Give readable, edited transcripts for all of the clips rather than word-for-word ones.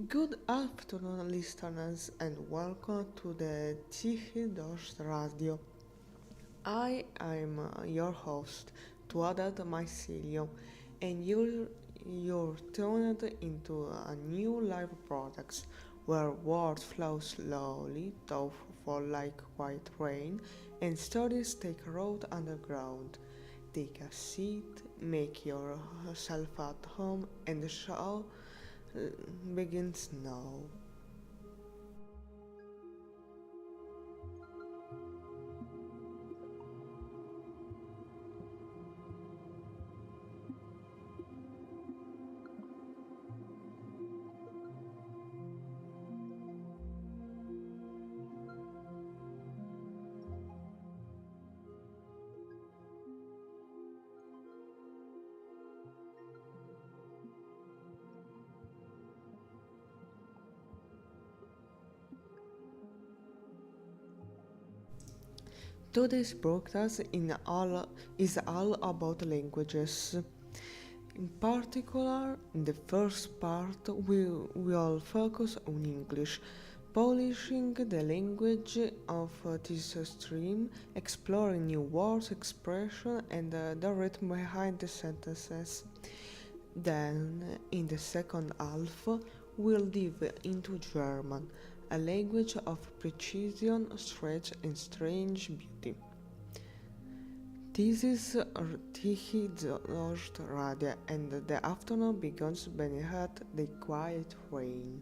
Good afternoon, listeners, and welcome to the Tikhiy Dozhd radio. I am your host, Dozhd Mycelium, and you're tuned into a new live product where words flow slowly, thoughtful like white rain, and stories take root underground. Take a seat, make yourself at home, and the show begins now. Today's broadcast is all about languages. In particular, in the first part, we will focus on English, polishing the language of this stream, exploring new words, expression, and the rhythm behind the sentences. Then, in the second half, we'll dive into German, a language of precision, stretch, and strange beauty. This is Tikhiy Dozhd Radio, and the afternoon begins beneath the quiet rain.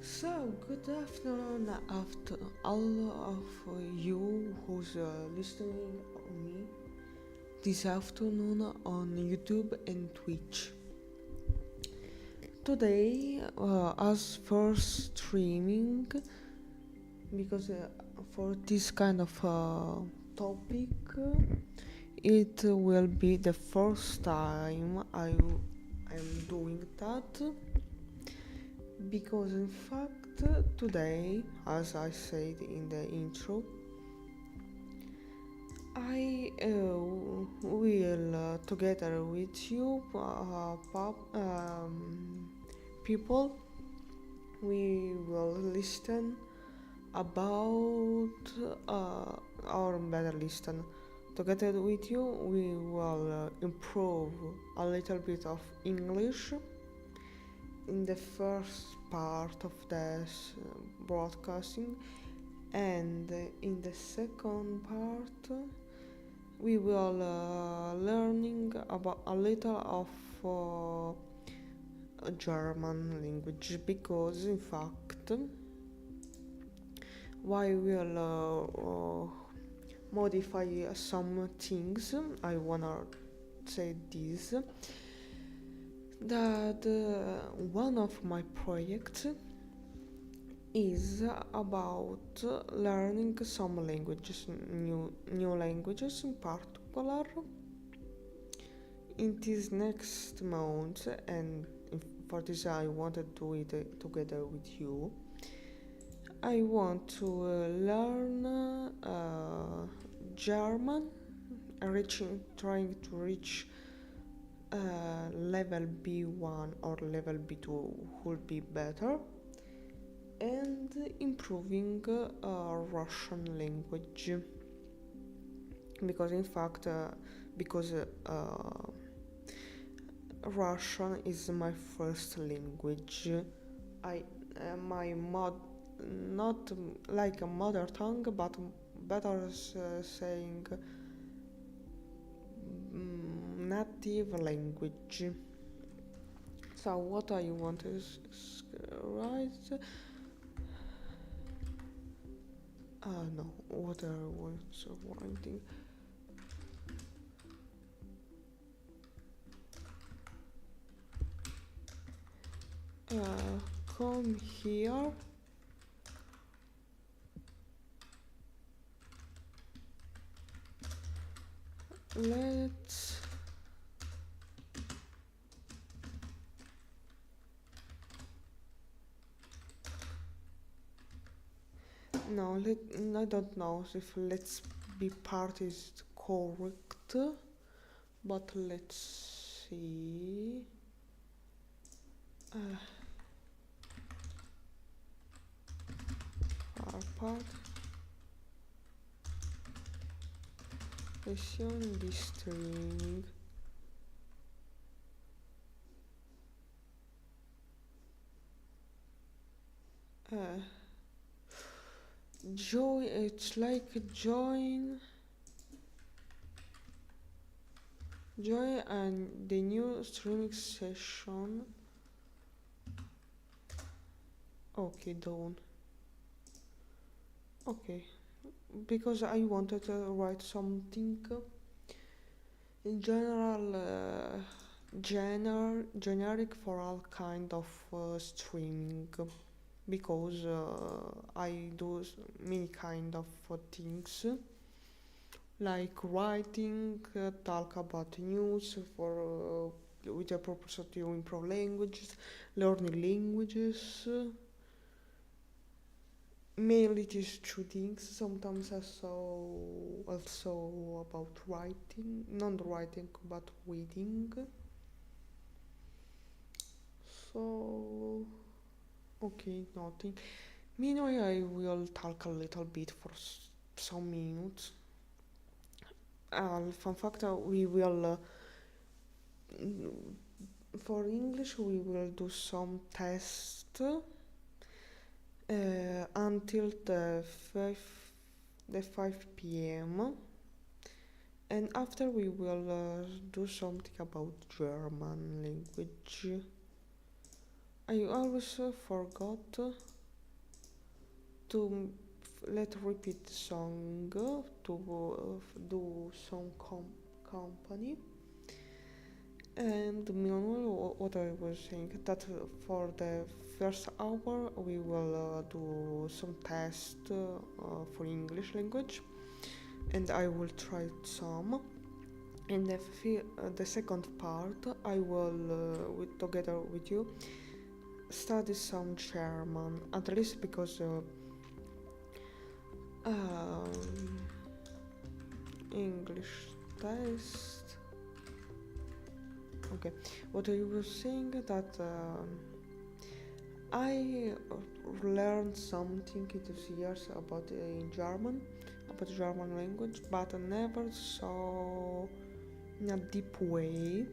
So, good afternoon after all of you who's listening on me this afternoon on YouTube and Twitch. Today, as first streaming, because for this kind of topic, it will be the first time I'm doing that because in fact today, as I said in the intro, I will together with you people, we will listen about or better listen together with you. We will improve a little bit of English in the first part of this broadcasting, and in the second part we will learning about a little of German language, because in fact why will modify some things. I wanna say this, that one of my projects is about learning some languages, new languages in particular, in this next month, and for this I want to do it together with you. I want to learn German, trying to reach level B1 or level B2 would be better. and improving Russian language, because in fact because Russian is my first language. I my mod not like a mother tongue, but better saying native language. So what I want to write? No, what I want writing? Come here. Let's no, I don't know if let's be part is correct, but let's see. Our part. Session the string. Join, it's like join and the new streaming session. Okay, done. Okay, because I wanted to write something in general, generic for all kind of streaming, because I do many kind of things like writing, talk about news for with the purpose to improve languages, learning languages. Mainly these two things. Sometimes also about writing, not writing but reading. So okay, nothing. Meanwhile, I will talk a little bit for some minutes. Fun fact: we will for English we will do some tests until the 5 p.m. and after we will do something about German language. I always forgot to let repeat the song to do some company. And meanwhile, what I was saying that for the first hour we will do some test for English language, and I will try some. And the second part, I will together with you study some German, at least because English test. Okay, what I was saying that I learned something in these years about German, about German language, but never so in a deep way.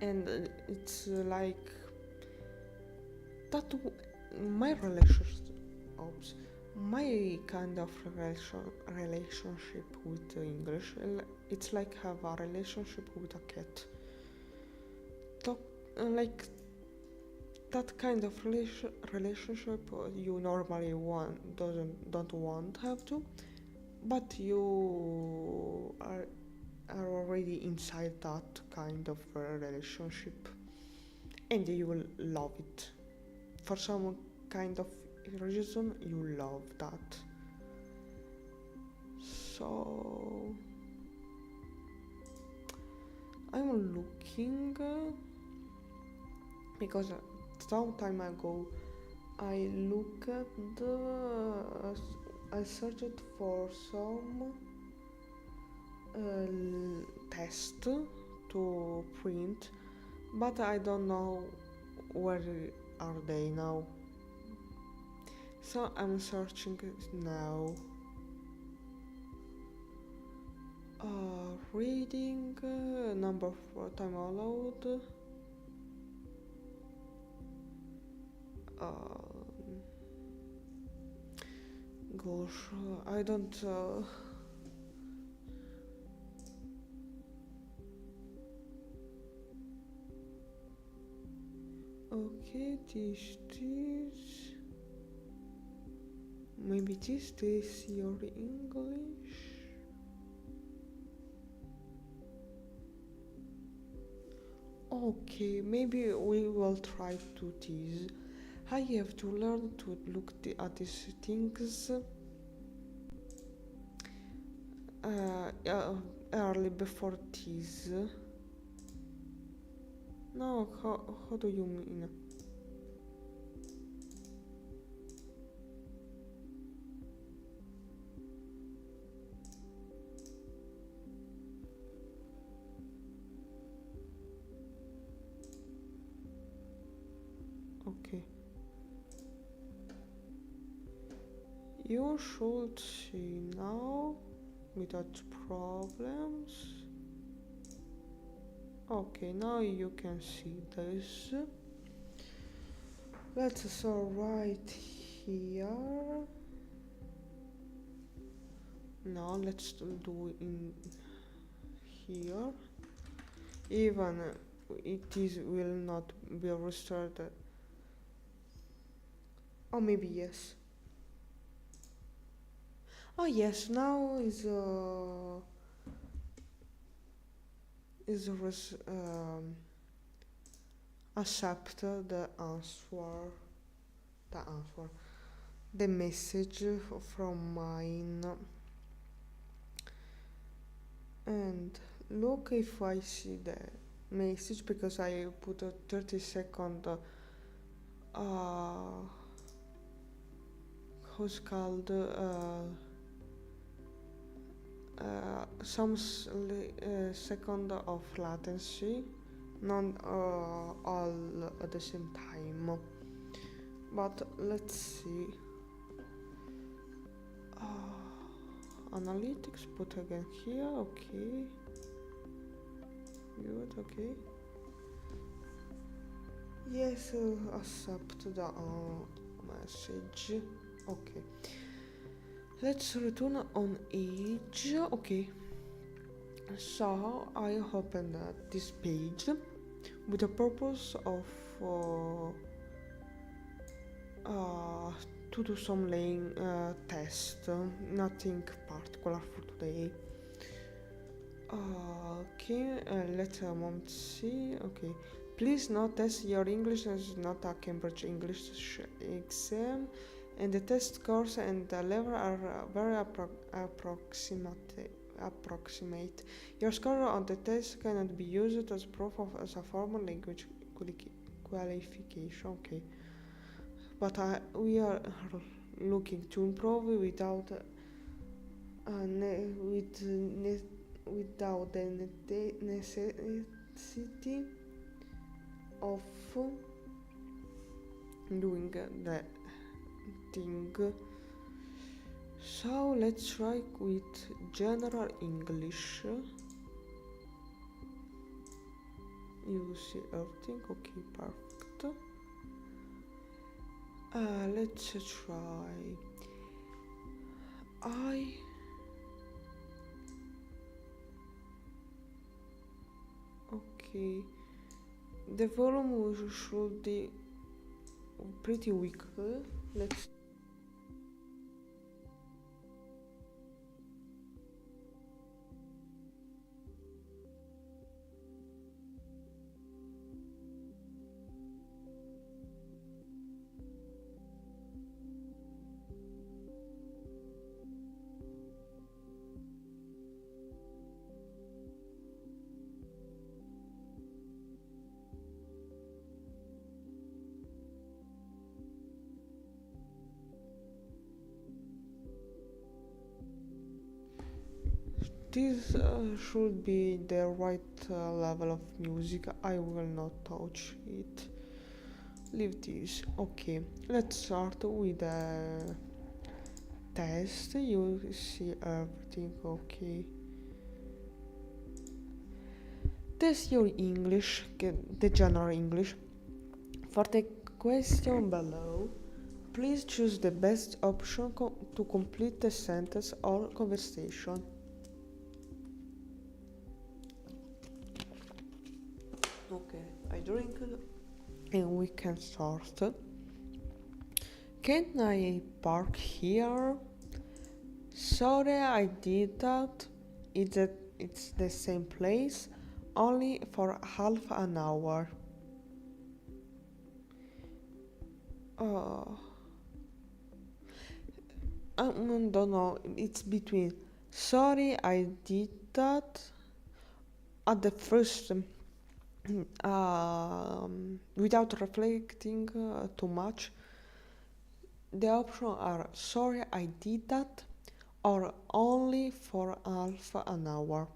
And it's like that my my kind of relationship with English, it's like have a relationship with a cat. Like that kind of relationship you normally don't want to have to, but you are already inside that kind of relationship, and you will love it. For some kind of reason, you love that. So I'm looking because some time ago I looked at I searched for some test to print, but I don't know where are they now. So I'm searching it now. Reading, number for time allowed. Gosh, I don't. Okay, this. Maybe this your English. Okay, maybe we will try to this. I have to learn to look at these things early before this. No, how do you mean? Okay. You should see now without problems. Okay, now you can see this. Let's right here. Now let's do in here. Even it is will not be restored. Oh, maybe yes. Oh yes, now is accept the message from mine, and look if I see the message because I put a 30-second who's called some second of latency, not all at the same time. But let's see. Analytics, put again here. Okay. Good. Okay. Yes, accept the message. Okay. Let's return on age. Okay. So I opened this page with the purpose of to do some laying test, nothing particular for today. Okay, let a moment see. Okay, please notice your English is not a Cambridge English exam, and the test scores and the level are very approximate. Your score on the test cannot be used as proof of as a formal language qualification. Okay, but we are looking to improve without without the necessity of doing the thing. So let's try with general English. You see everything. Okay, perfect. Let's try. Okay, the volume should be pretty weak. Let's. This should be the right level of music. I will not touch it. Leave this. Okay, let's start with the test. You see everything okay. Test your English, the general English. For the question below, please choose the best option to complete the sentence or conversation. Okay, I drink and we can start. Can I park here? Sorry, I did that. It's the same place, only for half an hour. I don't know. It's between. Sorry, I did that. At the first, without reflecting too much, the options are sorry, I did that, or only for half an hour.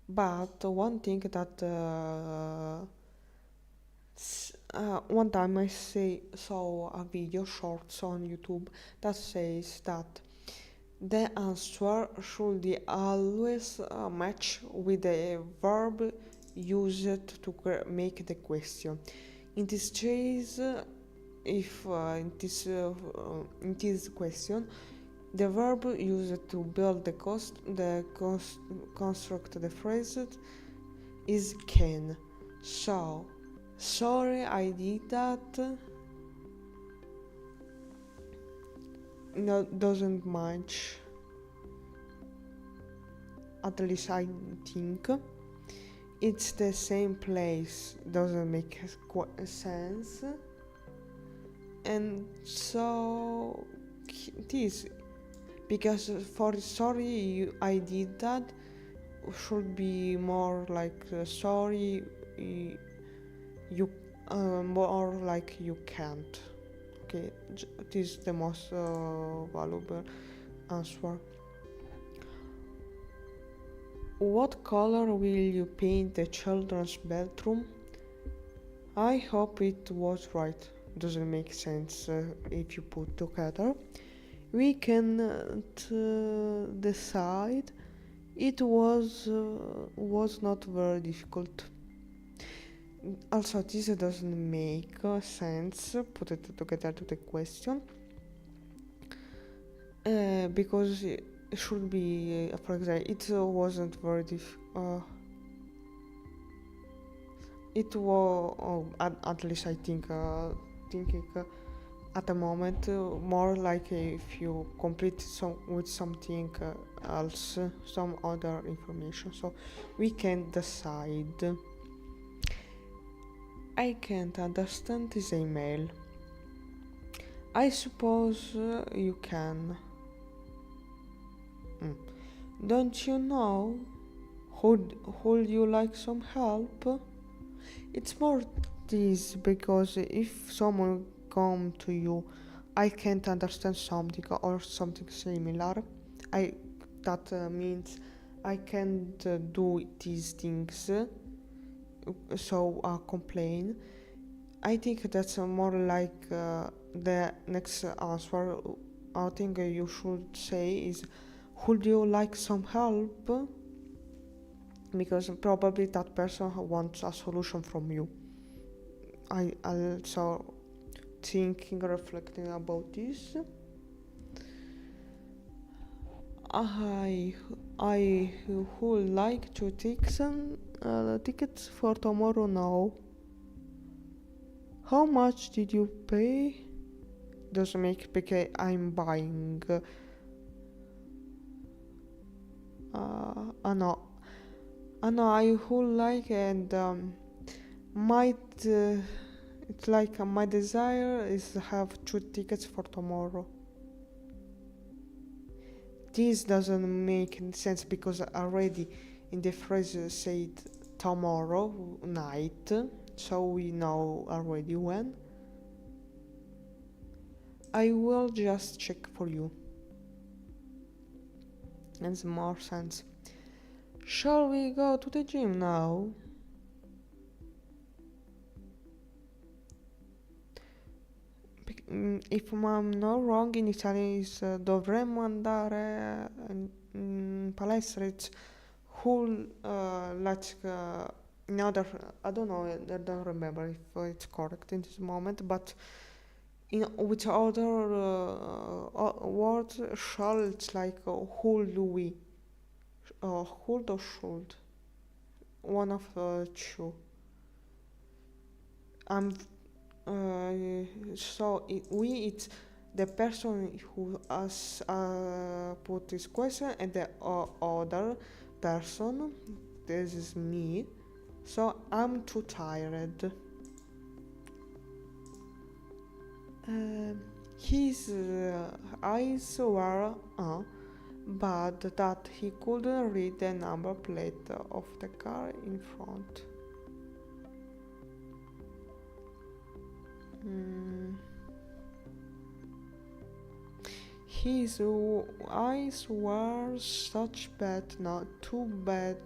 But one thing that one time saw a video shorts on YouTube that says that the answer should always match with the verb used to make the question. In this case, if in this question, the verb used to build construct the phrase is can. So, sorry, I did that. No, doesn't match. At least I think. It's the same place. Doesn't make sense. And so this, because for sorry I did that should be more like sorry you more like you can't. Okay, this is the most valuable answer. What color will you paint the children's bedroom? I hope it was right. Doesn't make sense if you put together. We can decide. It was not very difficult. Also, this doesn't make sense. Put it together to the question because it should be, for example, it wasn't very difficult. It was, at least I think, thinking at the moment more like if you complete with something else, some other information. So we can decide. I can't understand this email. I suppose you can. Don't you know? Would you like some help? It's more this because if someone come to you, I can't understand something or something similar. That means I can't do these things. So complain. I think that's more like the next answer. I think you should say is, would you like some help? Because probably that person wants a solution from you. I also reflecting about this. I would like to take some tickets for tomorrow now. How much did you pay? Doesn't make because I'm buying. No. I would like and might. It's like my desire is to have 2 tickets for tomorrow. This doesn't make sense because already in the phrase said tomorrow night, so we know already when. I will just check for you. Makes more sense. Shall we go to the gym now? if I'm not wrong, in Italy is dovremmo andare in palestra. It's who like in other, I don't know, I don't remember if it's correct in this moment, but in which other words shall it's like who do we, hold or should, one of the two. I'm so we it's the person who has put this question and the other person. This is me. So I'm too tired. His eyes were bad that he couldn't read the number plate of the car in front. His eyes were such bad, not too bad.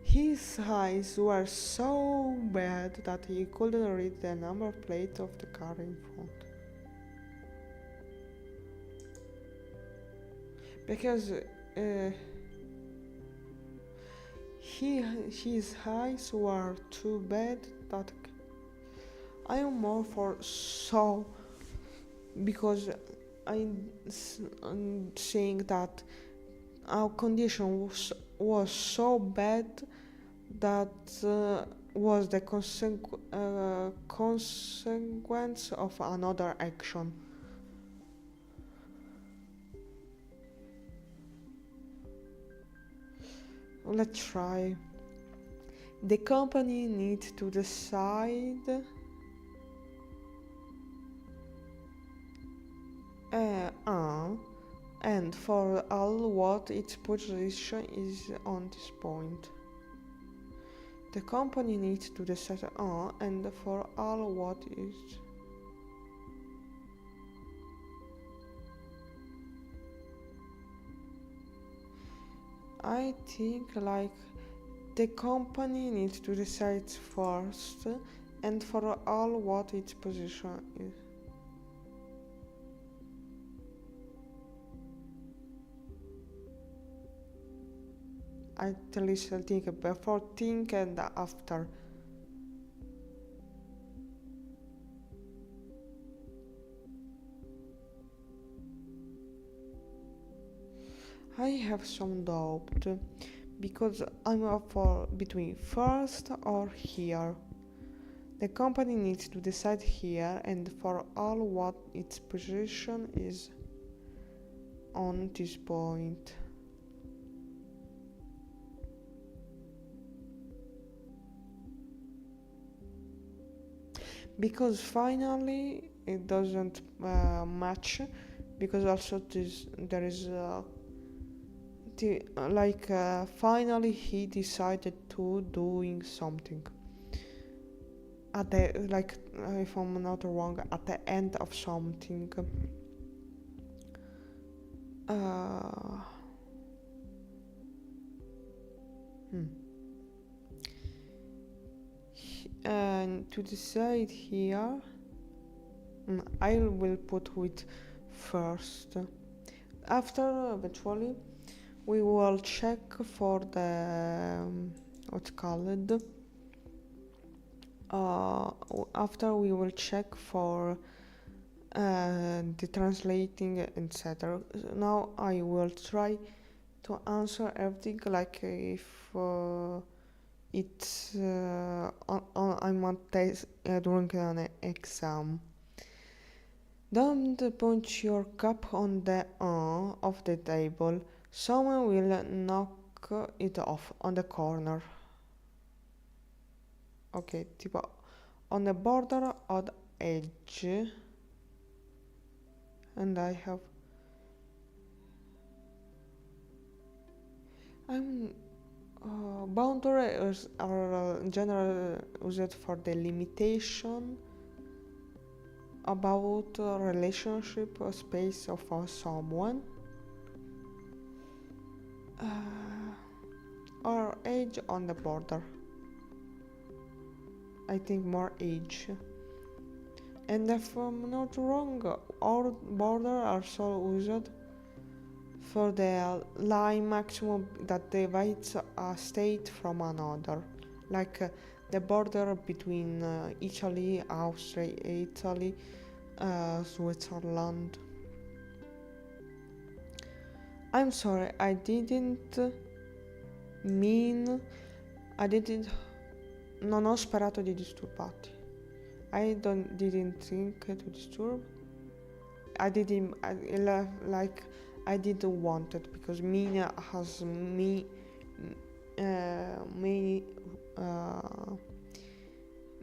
His eyes were so bad that he couldn't read the number plate of the car in front. Because his eyes were too bad that I am more for so, because I'm saying that our condition was so bad that was the consequence of another action. Let's try. The company needs to decide and for all what its position is on this point. The company needs to decide and for all what is. I think like the company needs to decide first and for all what its position is. At least I think before think and after. I have some doubt because I'm up for between first or here. The company needs to decide here and for all what its position is on this point. Because finally it doesn't match, because also there is finally he decided to doing something at the if I'm not wrong, at the end of something. And to decide here, I will put with first. After eventually we will check for the what's called. After we will check for the translating, etc. Now I will try to answer everything like if it's I'm on test during an exam. Don't punch your cup on the of the table. Someone will knock it off on the corner. Ok, tipo on the border or the edge. And I have boundaries are in general used for the limitation about relationship or space of someone or age on the border. I think more age. And if I'm not wrong, our borders are so used for the line maximum that divides a state from another, like the border between Italy, Austria, Italy, Switzerland. I'm sorry, mean, I didn't, non ho sperato di disturbarti. Didn't think to disturb. Like, I didn't want it because Mina has many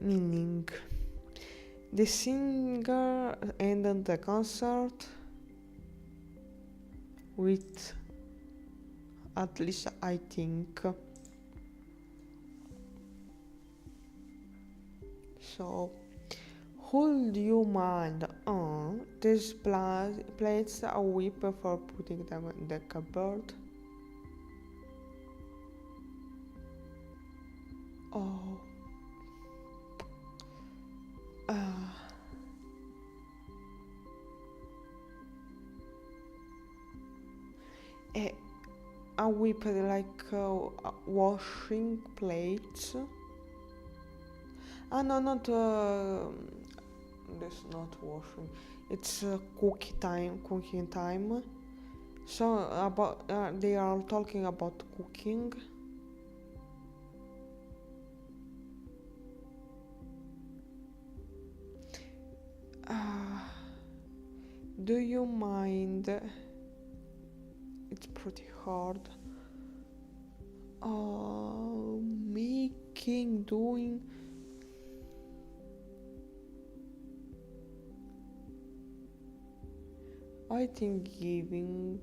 meaning. The singer ended the concert with, at least I think. So, would you mind? This plates a whip for putting them in the cupboard. Oh. A whip like washing plates. No, not. This not washing. It's cooking time. So about they are talking about cooking. Do you mind? It's pretty hard. Doing. I think giving.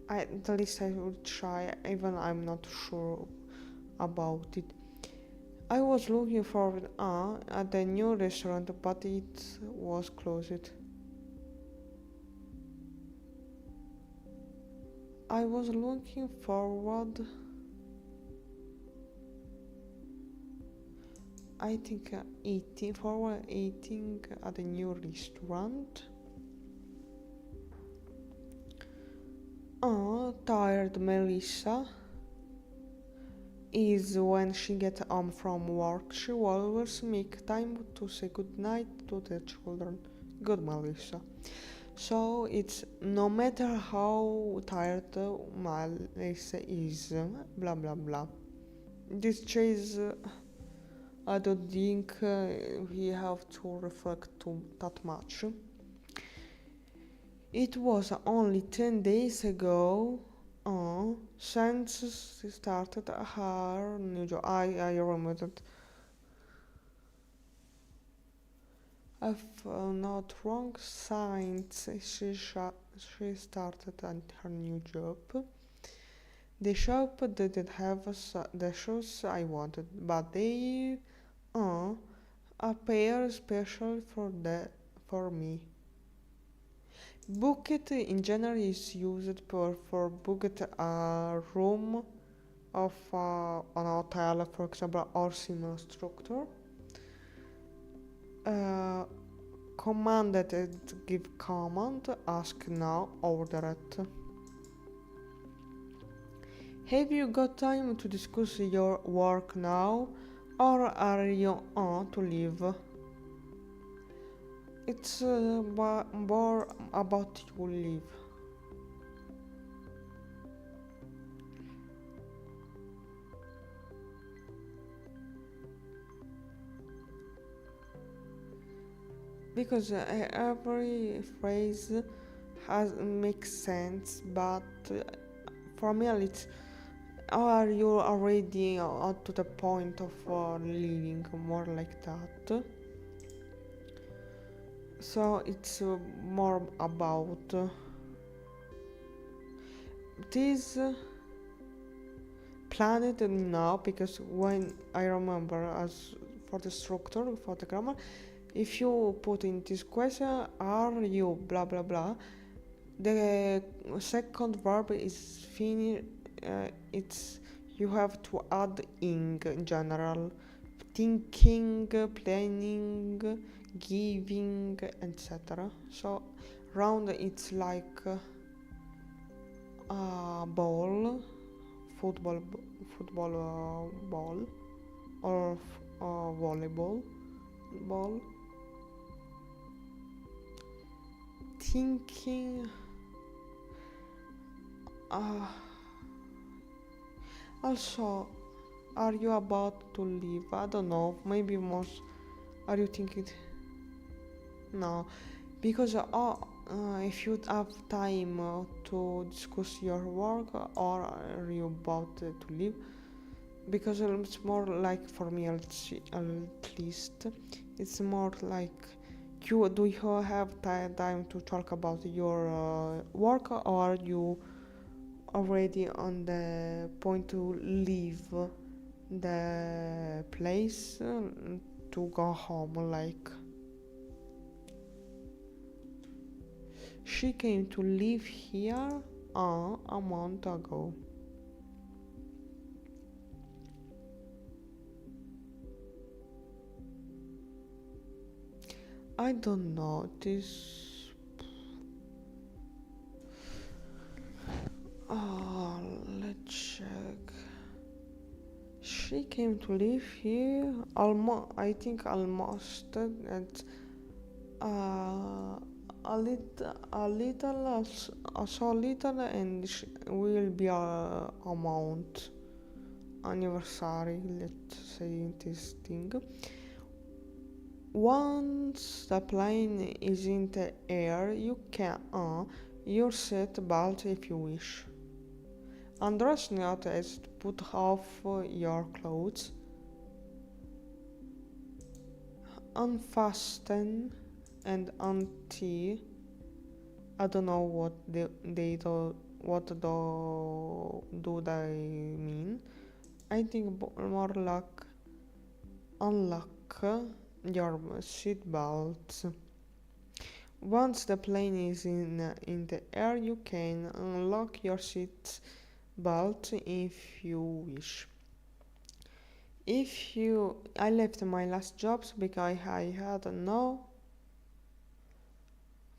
At least I would try, even I'm not sure about it. I was looking for at the new restaurant, but it was closed. I was looking forward. I think eating at a new restaurant. Tired Melissa is when she gets home from work. She will always make time to say goodnight to the children. Good Melissa. So it's no matter how tired Melissa is, blah blah blah. This chase, I don't think we have to reflect to that much. It was only 10 days ago since she started her new job. I remember it. If not wrong, since she started her new job. The shop didn't have the shoes I wanted, but they a pair special for me. Booked in general is used for booked a room of an hotel, for example, or similar structure. Commanded it, give command, ask now, order it. Have you got time to discuss your work now, or are you on to leave? It's more about you leave. Because every phrase makes sense, but for me it's are you already to the point of leaving, more like that. So it's more about this planet now, because when I remember as for the structure, for the grammar, if you put in this question, are you blah blah blah, The second verb is finish. It's you have to add ing in general, thinking, planning, giving, etc. So round it's like a ball, football ball, or volleyball ball. Thinking. Uh, Also, are you about to leave? I don't know. Maybe most. Are you thinking? No, because if you have time to discuss your work, or are you about to leave? Because it's more like for me at least, it's more like do you have time to talk about your work, or are you already on the point to leave the place to go home? Like, she came to live here a month ago. I don't know this. Let's check. She came to live here I think almost at a little, so little, and will be a month anniversary, let's say this thing. Once the plane is in the air, you can your seat belt if you wish. Undress not as to put off your clothes. Unfasten and untie. I don't know what they do. What do they mean? I think more like unlock your seat belts. Once the plane is in the air, you can unlock your seat belt if you wish. I left my last jobs because I had no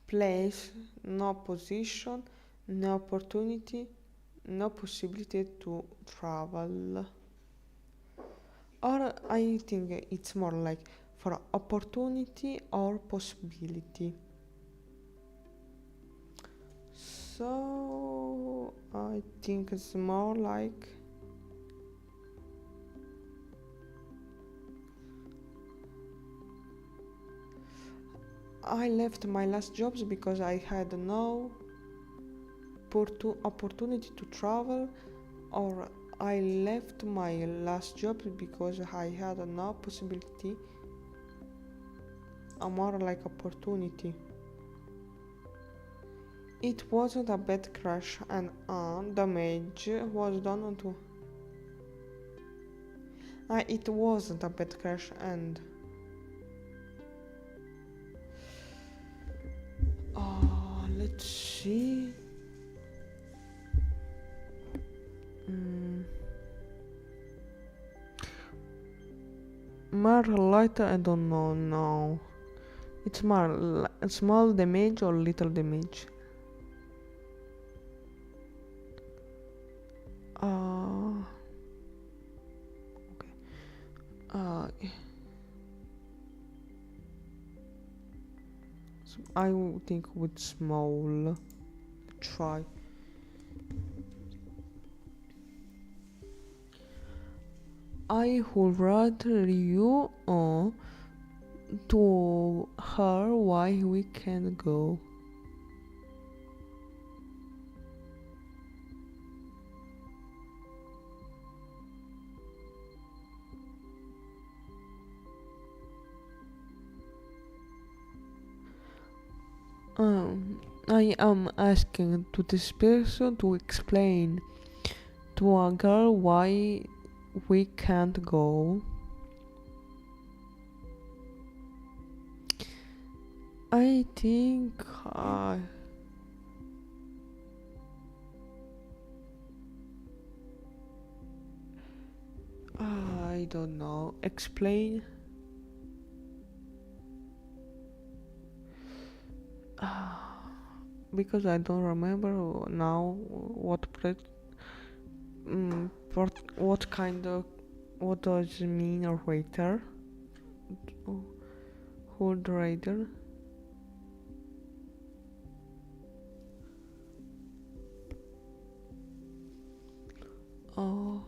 place, no position, no opportunity, no possibility to travel. Or I think it's more like for opportunity or possibility. So I think it's more like I left my last jobs because I had no opportunity to travel, or I left my last job because I had no possibility, a more like opportunity. It wasn't a bad crash, and damage was done to. It wasn't a bad crash, and let's see. More light, I don't know now. It's more small damage or little damage. Okay. So I would think with small. Try. I would rather you to her why we can't go. I am asking to this person to explain to a girl why we can't go. I think explain. Because I don't remember now what kind of what does it mean a waiter, hood raider. Oh,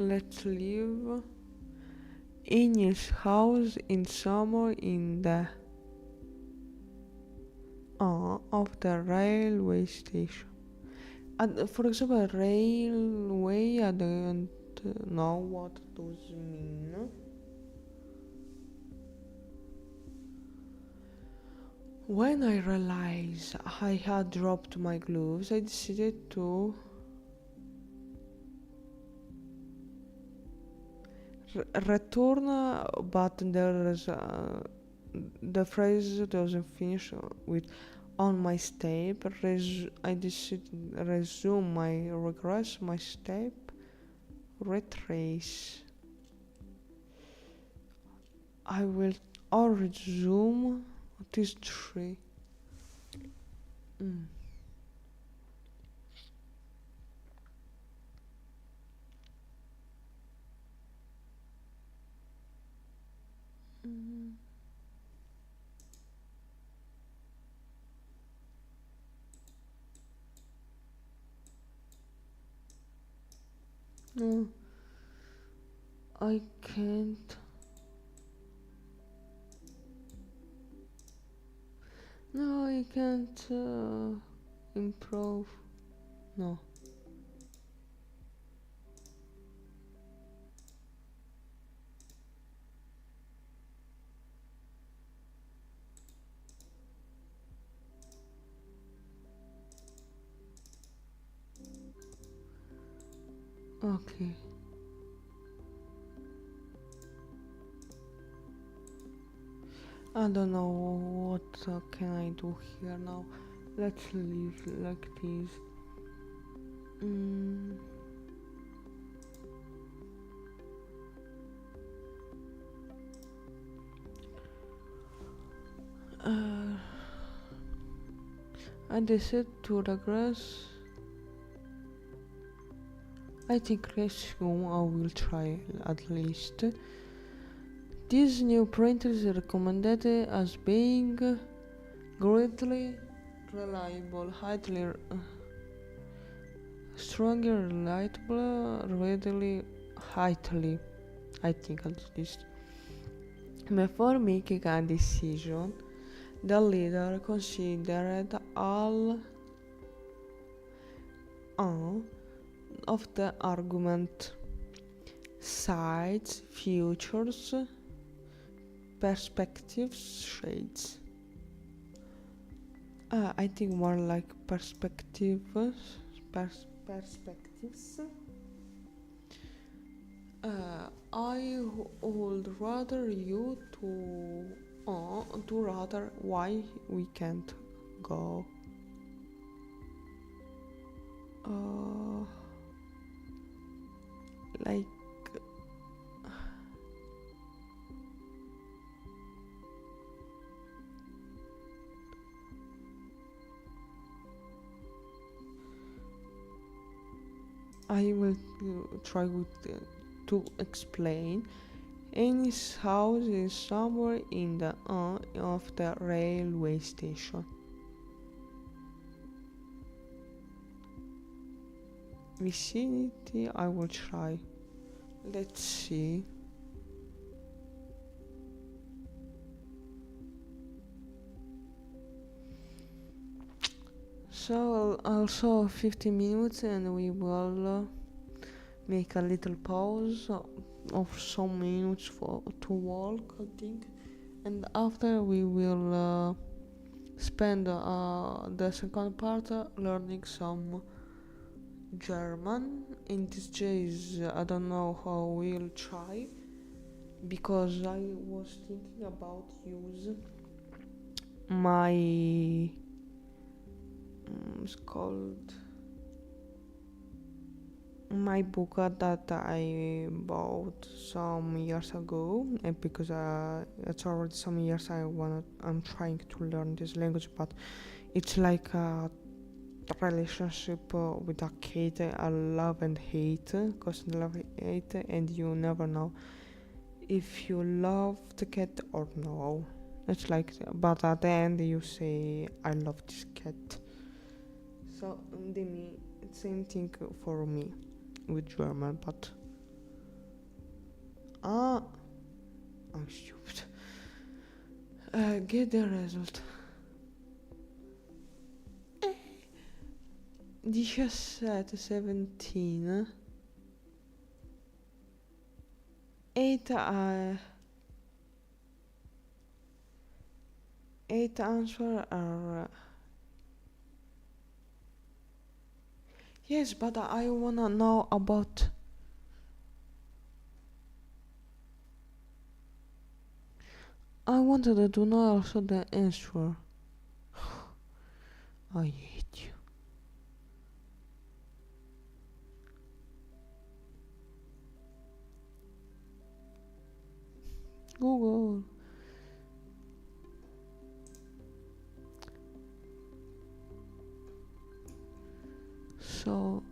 let's live in his house in summer in the of the railway station. And for example, railway, I don't know what does mean. When I realized I had dropped my gloves, I decided to return, but the phrase doesn't finish with on my step. I decided resume my regress, my step, retrace. I will or resume this tree. Mm. Mm. No, I can't. No, I can't improve. No. Okay. I don't know what can I do here now. Let's leave like this. Mm. I decided to regress. I think resume I will try at least. This new printer is recommended as being greatly reliable, highly stronger, reliable, readily, highly, I think at least. Before making a decision, the leader considered all of the argument, sides, futures, perspectives, shades. I think more like perspectives. Perspectives. I would rather you to rather why we can't go. Like I will try to explain. Annie's house is somewhere in the of the railway station. Vicinity, I will try. Let's see. So also 15 minutes and we will make a little pause of some minutes to walk, I think, and after we will spend the second part learning some German. In this case, I don't know how we'll try because I was thinking about use my it's called my book that I bought some years ago, and because it's already some years I'm trying to learn this language, but it's like a relationship with a cat, a love and hate, constant love and hate, and you never know if you love the cat or no. It's like, but at the end you say, I love this cat. So same thing for me with German, but I'm stupid. Get the result. 17, 17. 8 8 answer are yes, but I wanna know about I wanted to know also the answer. I hate you. Google. So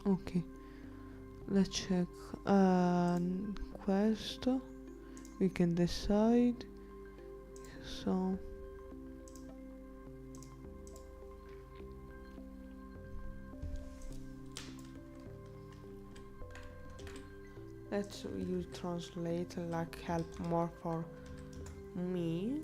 okay, let's check quest. We can decide. So let's use translate like help more for me.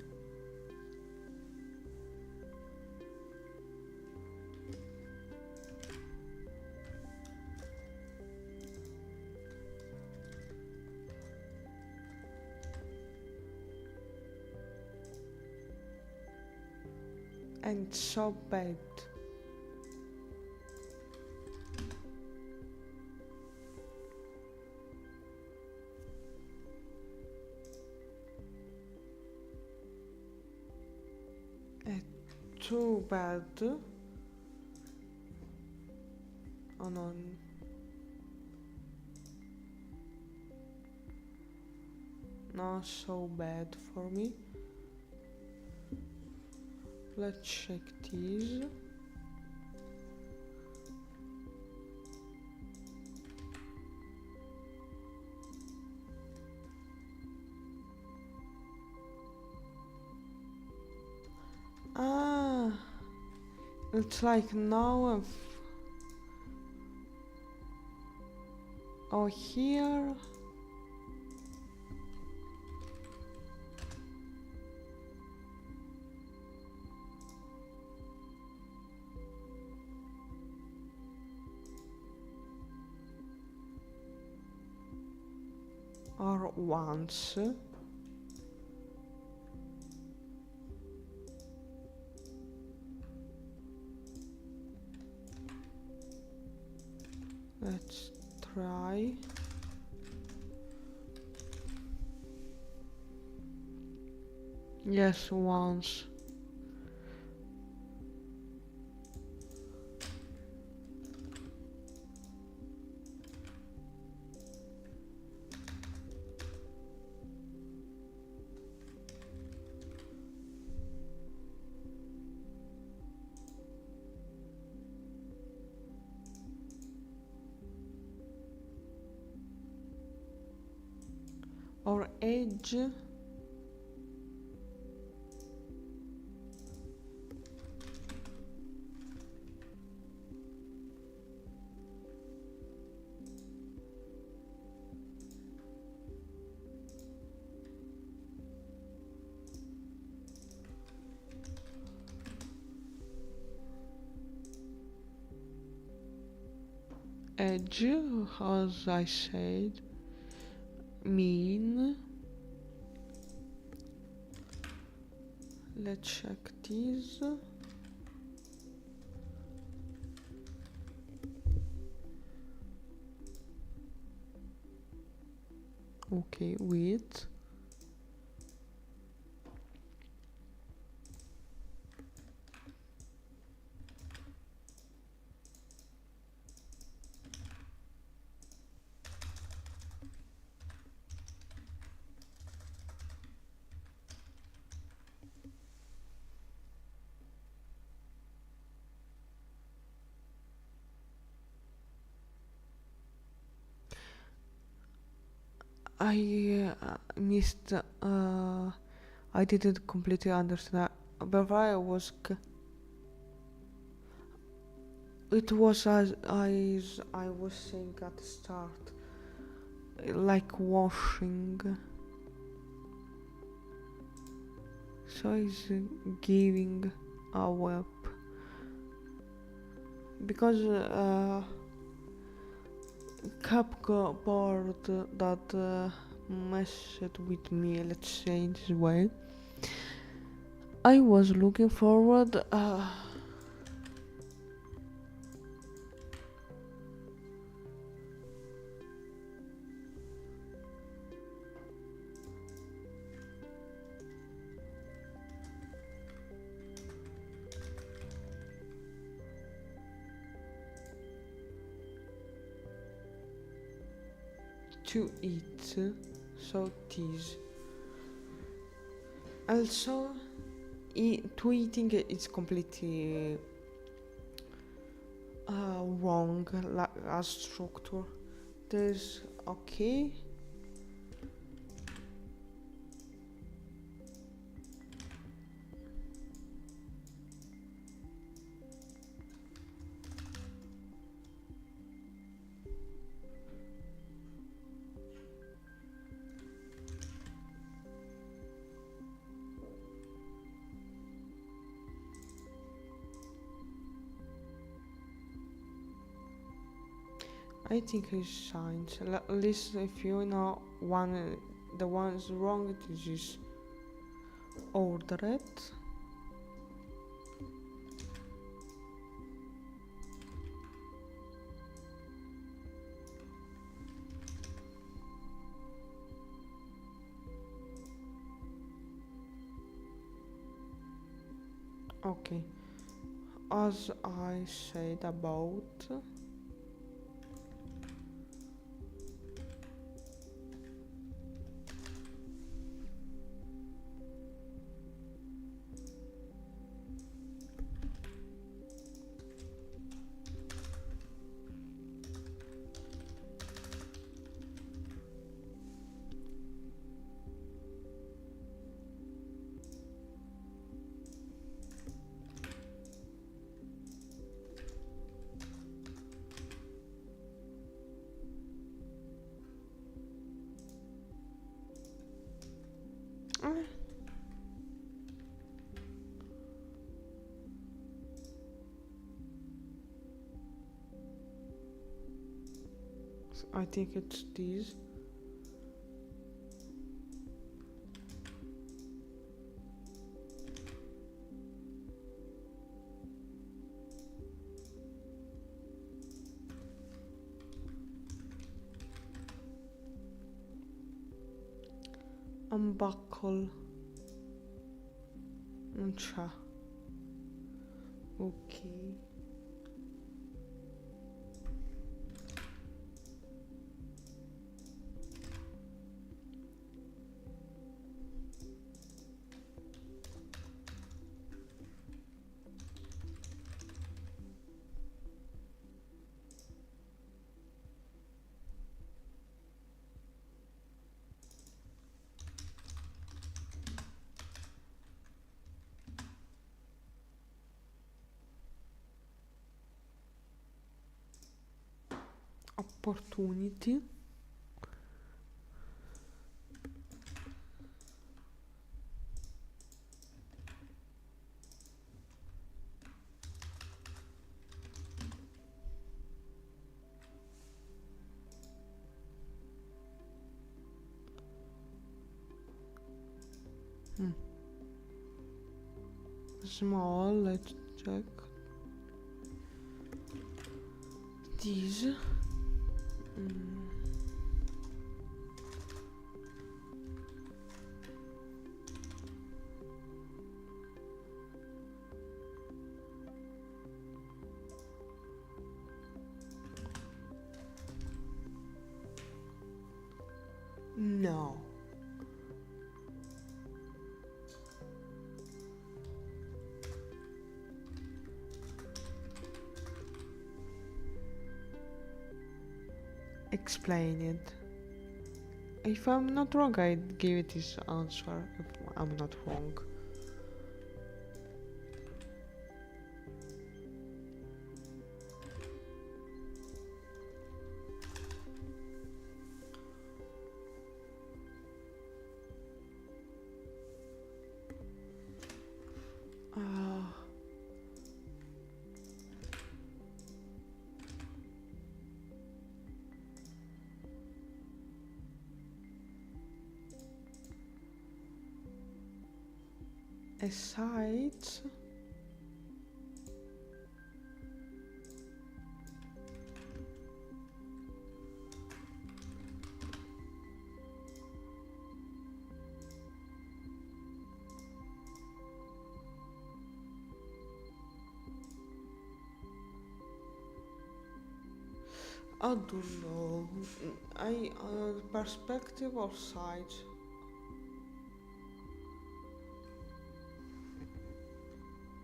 And so bad. Too bad. Oh no. Not so bad for me. Let's check these. Ah, it's like now oh here. Or once. Let's try. Yes, once. Or edge. Edge, as I said, mean. Let's check these. Okay, wait. I missed. I didn't completely understand. But I was. It was as I was saying at the start, like washing. So he's giving a web because cupboard that messed with me. Let's say this way. I was looking forward. To eat, so it is. Also, to eating is completely wrong as structure. There's okay. I think it's science. At least if you know the one's wrong, it is just order it. Okay, as I said about. I think it's this. Unbuckle. Cha. Okay. Opportunity. Small, let's check. These. explain it. If I'm not wrong, I give it this answer. If I'm not wrong. Uh, aside, I don't know. I perspective or side.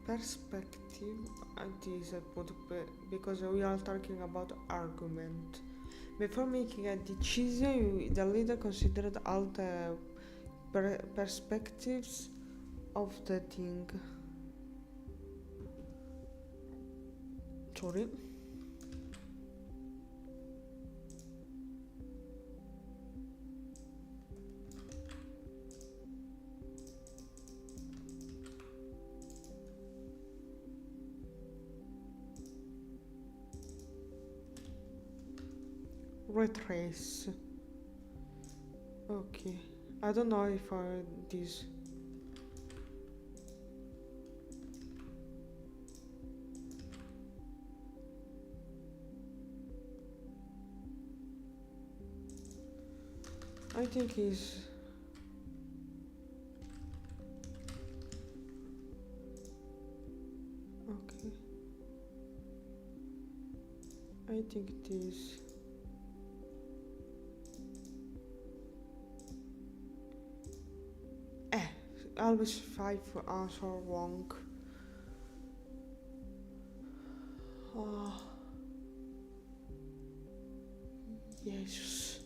Perspective. It is a good because we are talking about argument. Before making a decision, the leader considered all the perspectives of the thing. Sorry. Retrace. Okay. I don't know if I this. I think is okay. I think it is. Always 5 answer wrong. Oh, yes.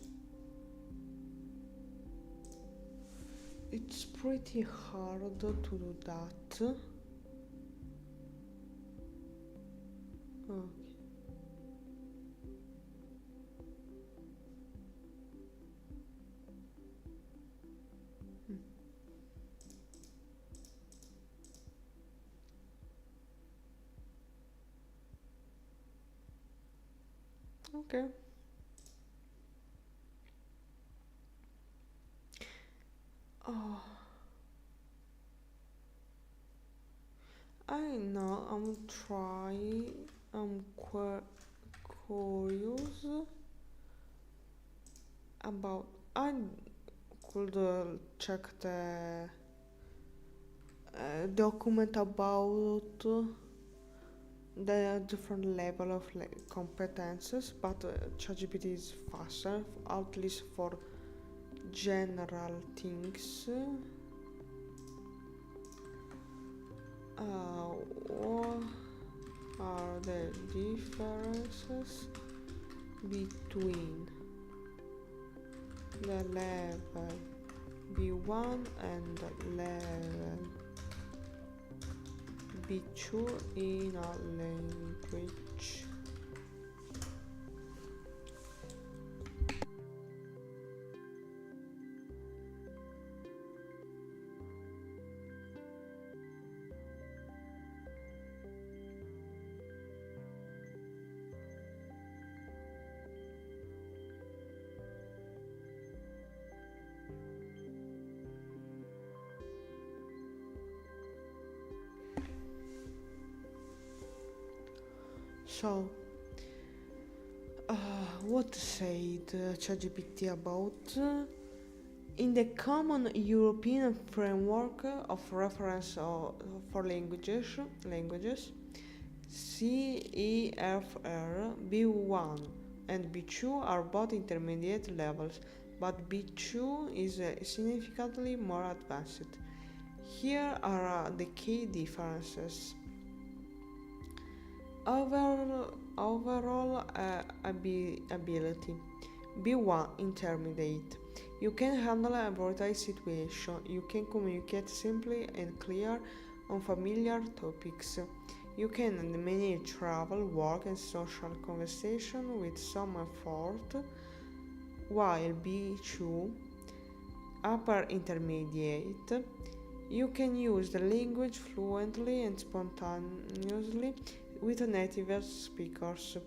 It's pretty hard to do that. Okay. Okay. Oh, I know. I'm curious about. I could check the document about the different level of competences, but ChatGPT is faster, at least for general things. What are the differences between the level B1 and the level B2 in a language? So, what said ChatGPT about? In the common European framework of reference for languages, CEFR B1 and B2 are both intermediate levels, but B2 is significantly more advanced. Here are the key differences. Overall ability. B1 Intermediate. You can handle everyday situation. You can communicate simply and clear on familiar topics. You can manage travel, work and social conversation with some effort, while B2 Upper Intermediate. You can use the language fluently and spontaneously with native speakers.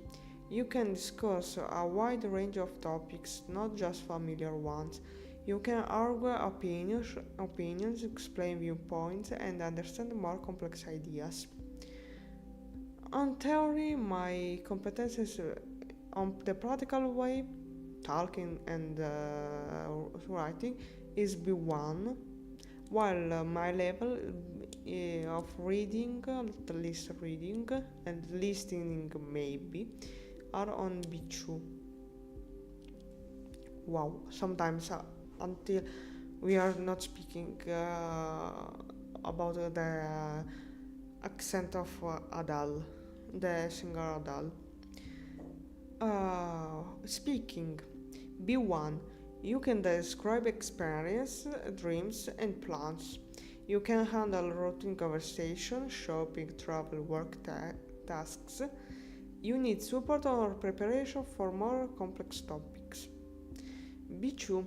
You can discuss a wide range of topics, not just familiar ones. You can argue opinions, explain viewpoints, and understand more complex ideas. On theory, my competences on the practical way, talking and writing, is B1, while my level of reading, at least reading, and listening maybe, are on B2. Wow, sometimes until we are not speaking about the accent of Adele, the singer Adele. Speaking B1, you can describe experience, dreams, and plans. You can handle routine conversation, shopping, travel, work tasks. You need support or preparation for more complex topics. B2.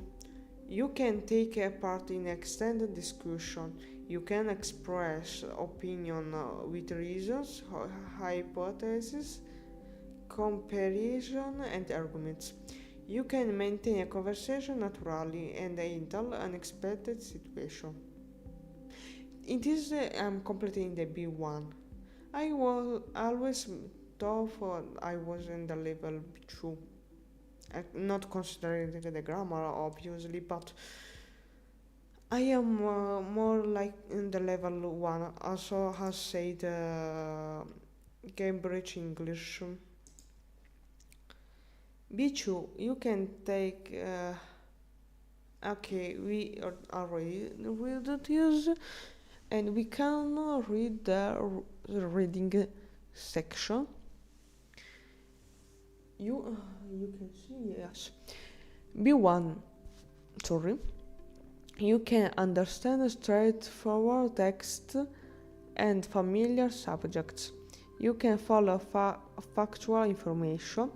You can take a part in extended discussion. You can express opinion with reasons, hypotheses, comparison, and arguments. You can maintain a conversation naturally and handle unexpected situation. In this, I'm completing the B1. I was always thought I was in the level B2. Not considering the grammar, obviously, but I am more like in the level 1, also has said Cambridge English. B2, you can take. Okay, we already read this, and we can read the reading section. You can see, yes. B1, sorry. You can understand straightforward text and familiar subjects. You can follow factual information,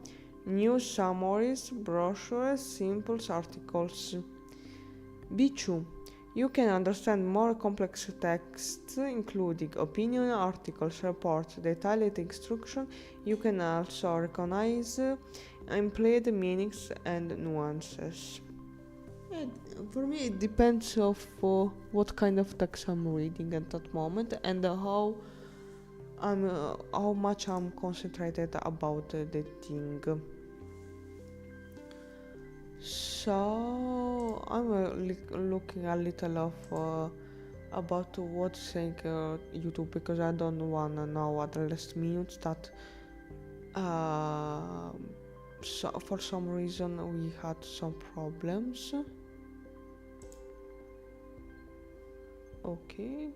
news summaries, brochures, simple articles. B2. You can understand more complex texts, including opinion articles, reports, detailed instruction. You can also recognize implied meanings and nuances. For me, it depends of what kind of text I'm reading at that moment and how much I'm concentrated about the thing. So I'm looking a little of about what saying YouTube, because I don't wanna know at the last minute that so for some reason we had some problems. Okay,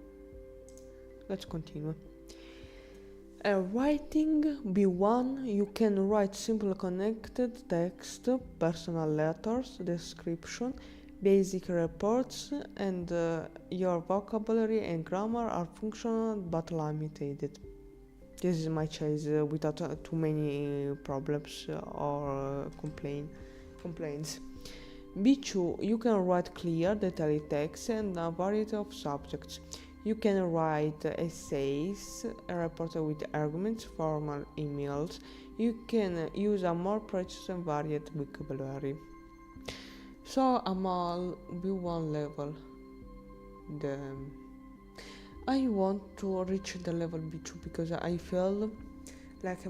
let's continue. Writing B1, you can write simple connected text, personal letters, description, basic reports, and your vocabulary and grammar are functional but limited. This is my choice without too many problems or complaints. B2, you can write clear, detailed text and a variety of subjects. You can write essays, a report with arguments, formal emails. You can use a more precise and varied vocabulary. So I'm all B1 level. I want to reach the level B2 because I feel like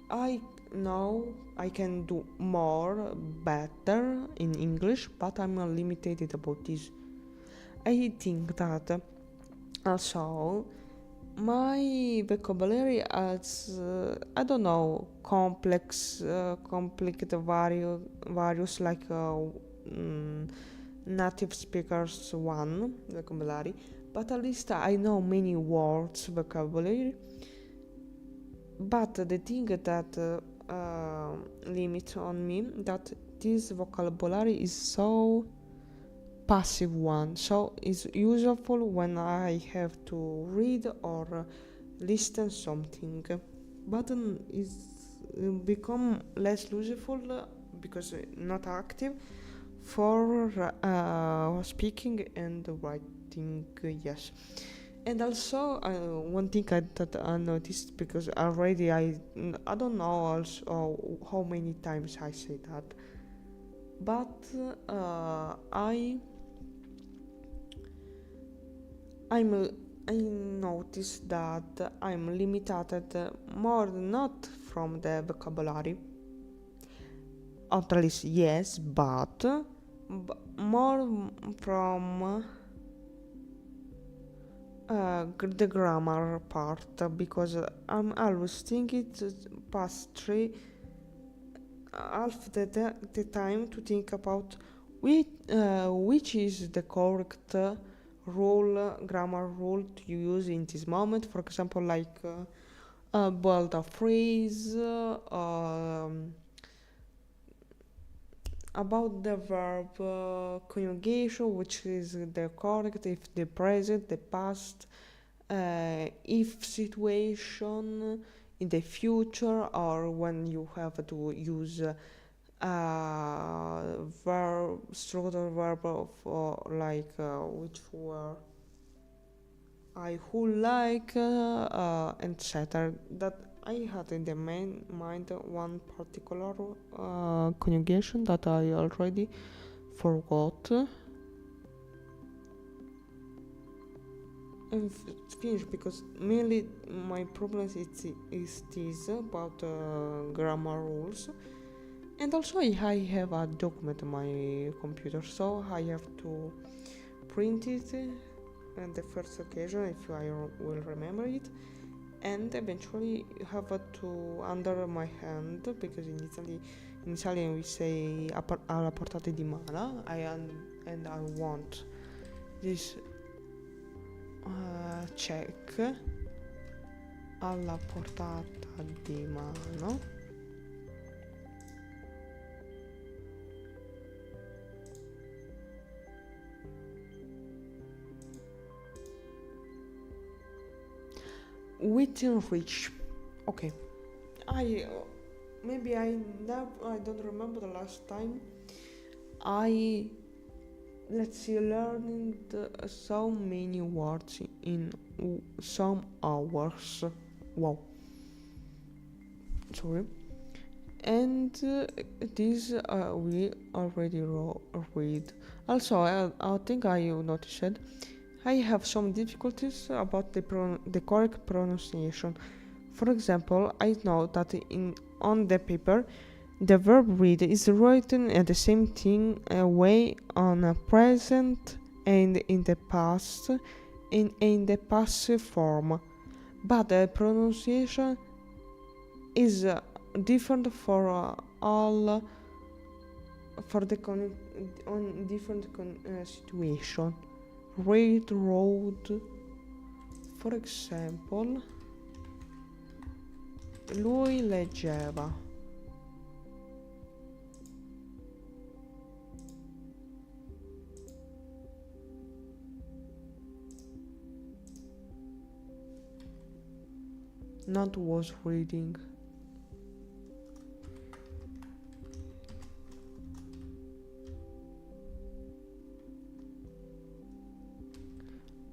I know I can do more better in English, but I'm limited about this. I think that also my vocabulary has I don't know, complicated various like native speakers one vocabulary, but at least I know many words vocabulary. But the thing that limit on me that this vocabulary is so passive one, so it's useful when I have to read or listen something, but is become less useful because not active for speaking and writing. Yes. And also, one thing that I noticed, because already I don't know also how many times I say that, but I'm I noticed that I'm limited more not from the vocabulary, at least yes, but more from the grammar part, because I'm always thinking past three half the time to think about which is the correct grammar rule to use in this moment. For example, like build a phrase, about the verb conjugation, which is the correct, if the present, the past, if situation, in the future, or when you have to use verb, structural verb for like which were I would like, etc. That I had in the main mind one particular conjugation that I already forgot. And finished, because mainly my problem is this about grammar rules. And also I have a document on my computer, so I have to print it at the first occasion if I will remember it, and eventually have to under my hand, because in Italian we say alla portata di mano. And I want this check alla portata di mano. Within reach. Okay. I don't remember the last time I learned so many words in some hours. Wow. Sorry. And this we already read. Also, I think I noticed I have some difficulties about the correct pronunciation. For example, I know that on the paper the verb read is written at the same thing way on a present and in the past in the passive form, but the pronunciation is different for all for the on different situation. Read, road. For example, lui leggeva. Not was reading.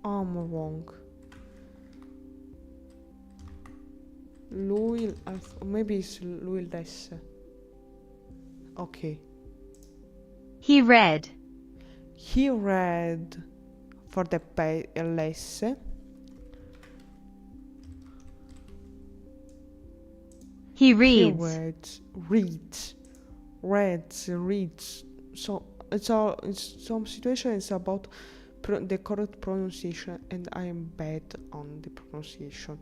I'm wrong. Maybe it's lui lesse. Okay. He read. He read for the lesse. He reads. Reads. So it's some situation is about the correct pronunciation, and I am bad on the pronunciation.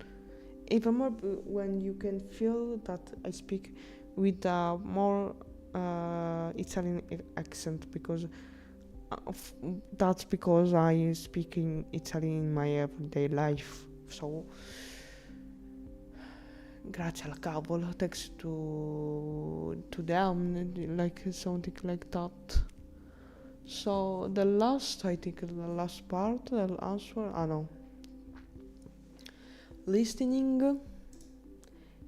Even more when you can feel that I speak with a more Italian accent, because that's because I speak in Italian in my everyday life. So grazie al cavolo, thanks to them, like something like that. So the last, I think the last part, the answer, no. Listening.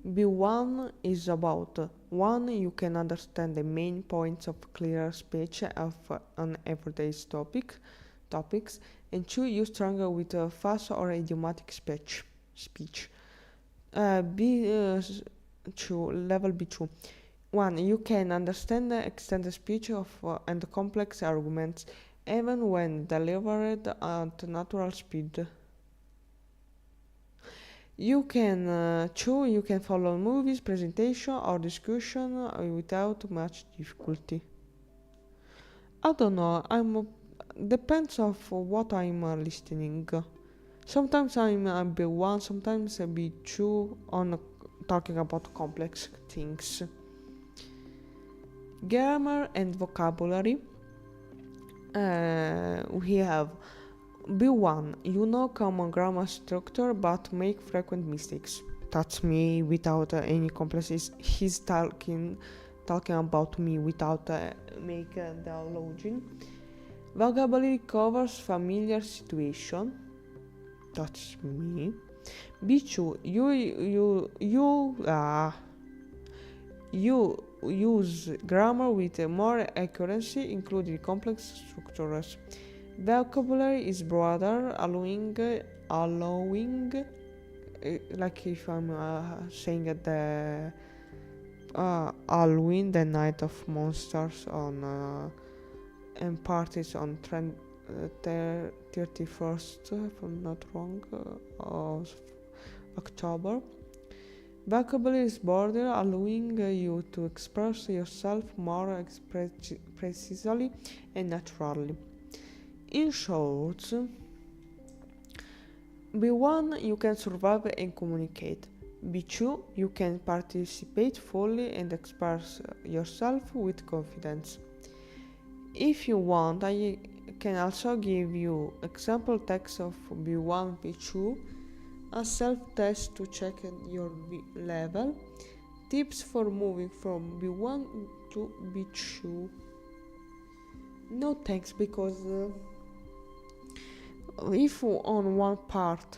B1 is about 1. You can understand the main points of clear speech of an everyday topics, and 2. You struggle with fast or idiomatic speech. B2 level B2. 1. You can understand the extended speech of and complex arguments, even when delivered at natural speed. You can you can follow movies, presentation, or discussion without much difficulty. I don't know. I'm depends of what I'm listening. Sometimes I'm a B1, sometimes a B2 on talking about complex things. Grammar and vocabulary. We have B1, you know common grammar structure but make frequent mistakes. That's me without any complexes. He's talking about me without make the login. Vocabulary covers familiar situation. That's me. B2, you use grammar with more accuracy, including complex structures. Vocabulary is broader, allowing like if I'm saying the Halloween, the Night of Monsters on and parties on 31st, if I'm not wrong, of October. Vocabulary is broader, allowing you to express yourself more precisely and naturally. In short, B1 you can survive and communicate. B2 you can participate fully and express yourself with confidence. If you want, I can also give you example text of B1, B2, a self-test to check your level, tips for moving from B1 to B2. No thanks, because if on one part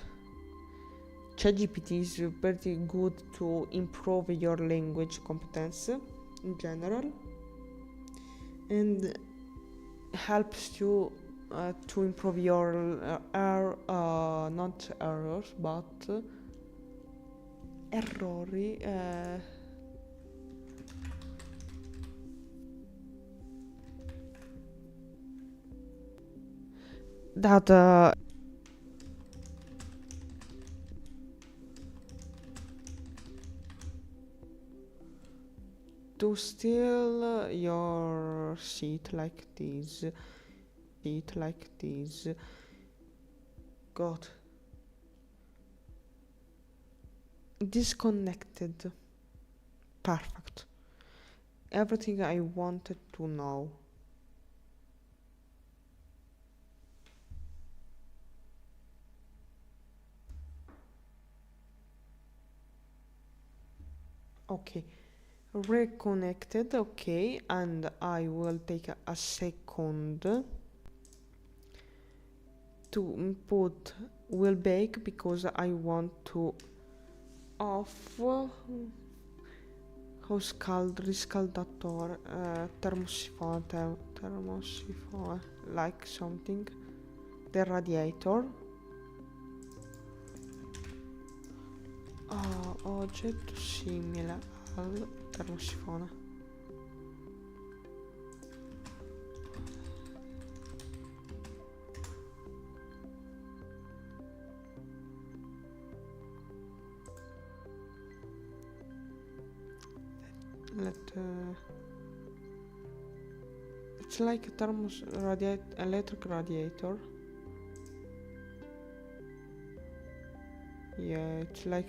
ChatGPT is pretty good to improve your language competence in general and helps you to improve your not errors but errori that to steal your seat like this. God. Disconnected. Perfect. Everything I wanted to know. Okay. Reconnected, okay, and I will take a second to input will bake because I want to off riscaldatore termosifone like something, the radiator, oggetto simile al termosifone. It's like a electric radiator. Yeah, it's like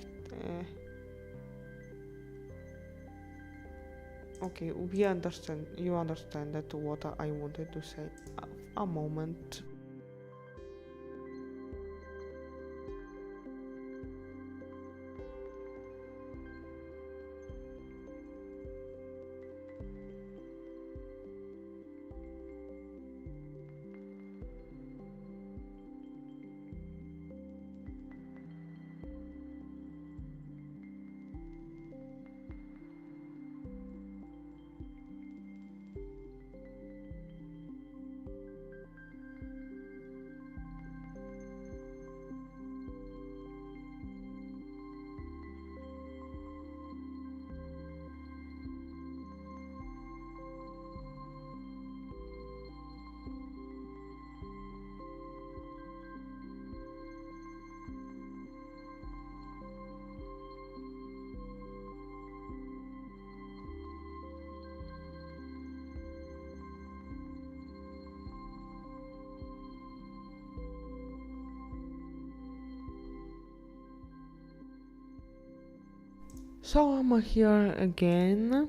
okay, we understand. You understand that what I wanted to say. A moment. So I'm here again.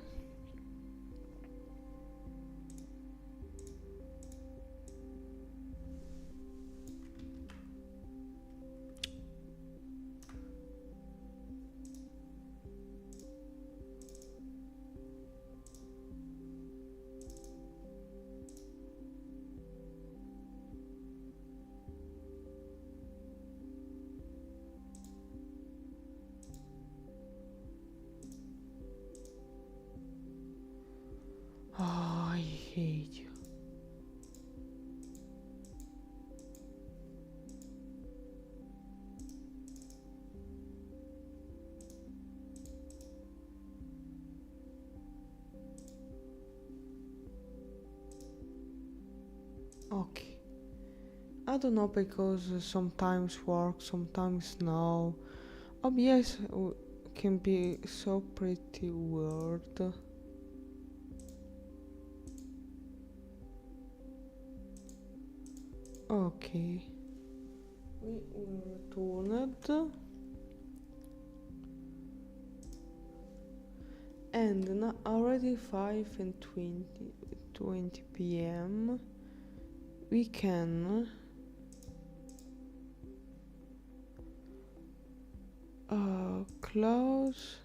Oh, I hate you. Okay. I don't know, because sometimes work, sometimes no. OBS can be so pretty weird. Okay. We will return it. And now already 5 and 20 p.m. We can close.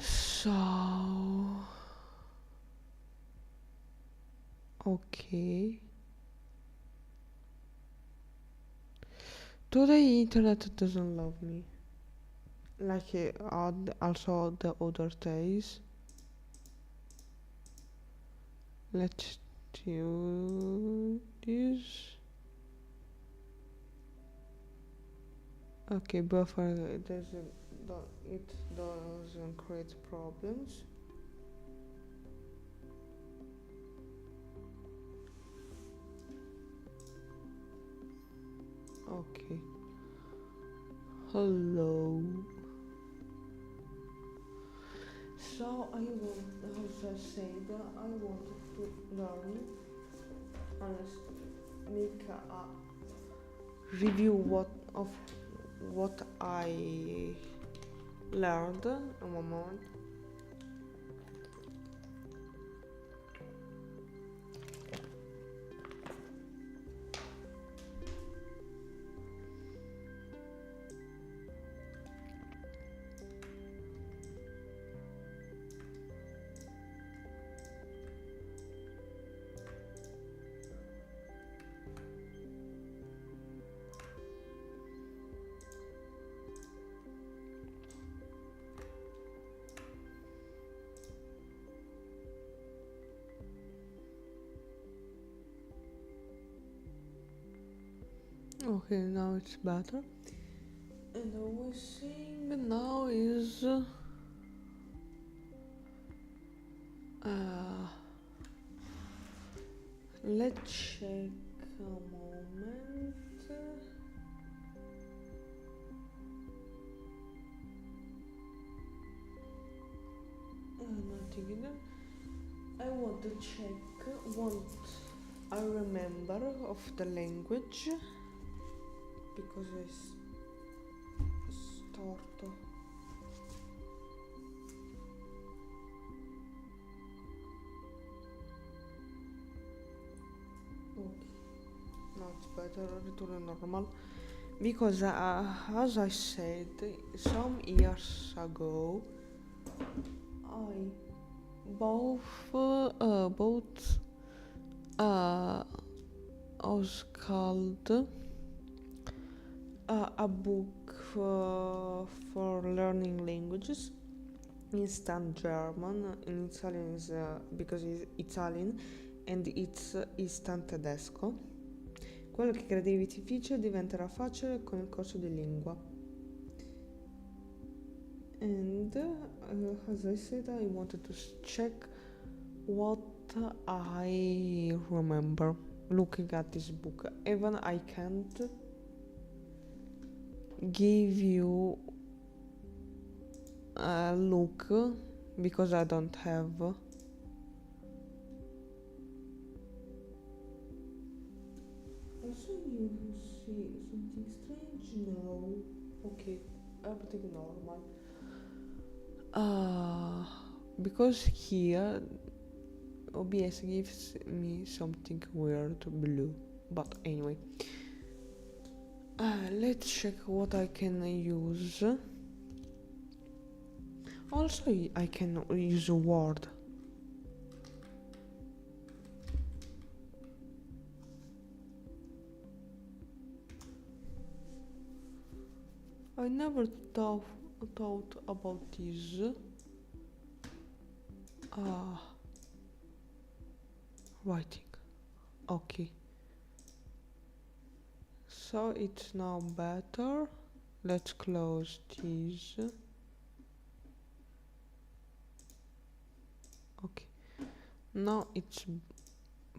So okay. Today internet doesn't love me. Like also the other days. Let's do this. Okay, buffer it doesn't create problems. Okay. Hello. So as I said, I wanted to learn and make a review of what I learned. A moment. Okay, now it's better. And the only thing now is let's check a moment. Nothing either. I want to check what I remember of the language, because I start. Okay, now it's better to the normal, because as I said some years ago, I bought was called a book for learning languages. Instant German in Italian is because it's Italian, and it's instant tedesco. Quello che credevi difficile diventerà facile con il corso di lingua. And as I said, I wanted to check what I remember looking at this book. Even I can't give you a look because I don't have. Also, you see something strange? No. Okay, everything normal. Because here OBS gives me something weird blue. But anyway, let's check what I can use. Also, I can use Word. I never thought about this. Writing. Okay. So it's now better. Let's close this. Okay. Now it's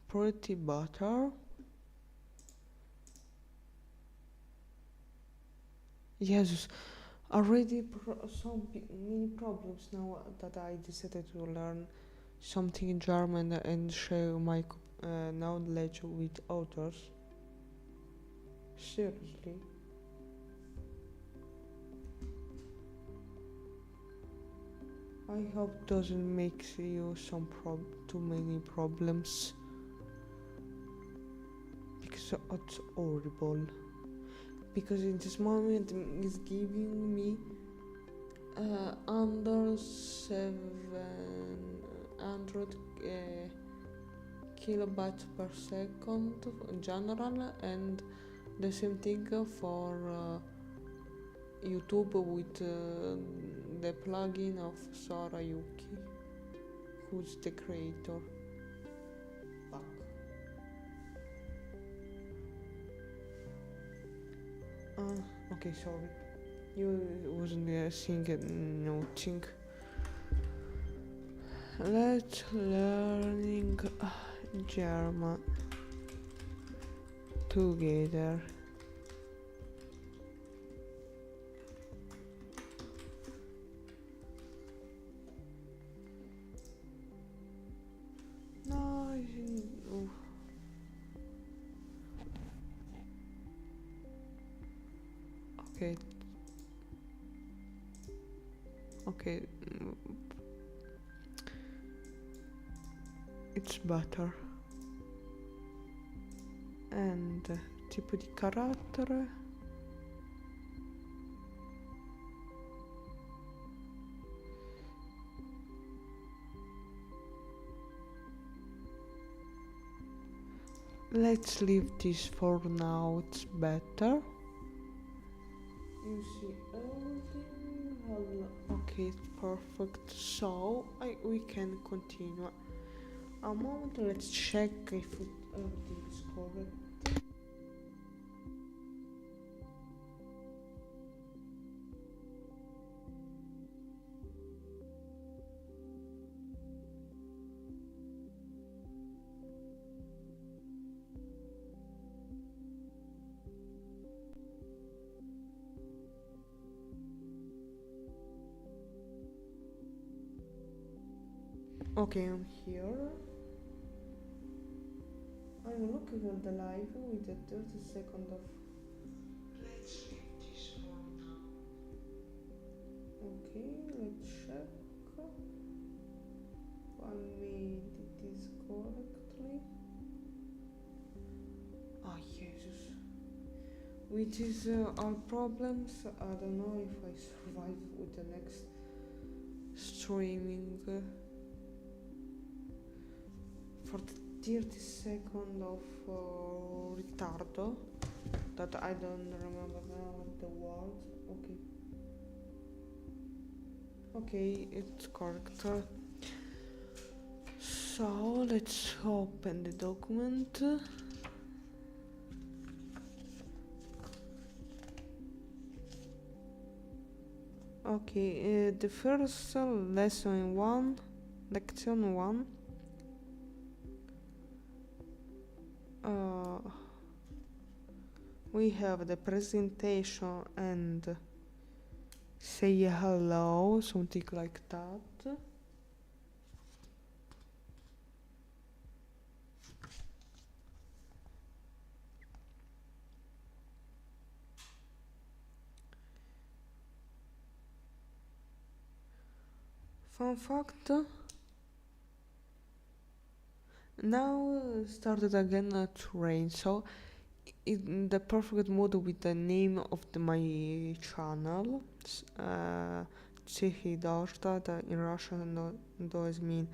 pretty better. Jesus, already many problems now that I decided to learn something in German and share my knowledge with others. Seriously. I hope doesn't make you too many problems, because it's horrible. Because in this moment it's giving me under 700 kilobytes per second in general, and the same thing for YouTube with the plugin of Sora Yuki, who's the creator. Fuck. Okay, sorry. You wasn't seeing nothing. Let's learning German together. No, okay. Okay. It's better. And tipo di carattere. Let's leave this for now, it's better. You see everything. Okay, perfect. So we can continue. A moment, let's check if everything is correct. Okay, I'm here. I'm looking at the live with a 30 second of. Let's leave this for now. Okay, let's check. 1 minute it is correctly. Oh, Jesus. With these our problems, I don't know if I survive with the next streaming. For the 30 second of ritardo, that I don't remember now the word. Okay. Okay, it's correct. So let's open the document. Okay, the first lesson 1, lection 1. We have the presentation and say hello, something like that. Fun fact. Now started again to rain, so in the perfect mood with the name of my channel, Tikhiy Dozhd, that in Russian does mean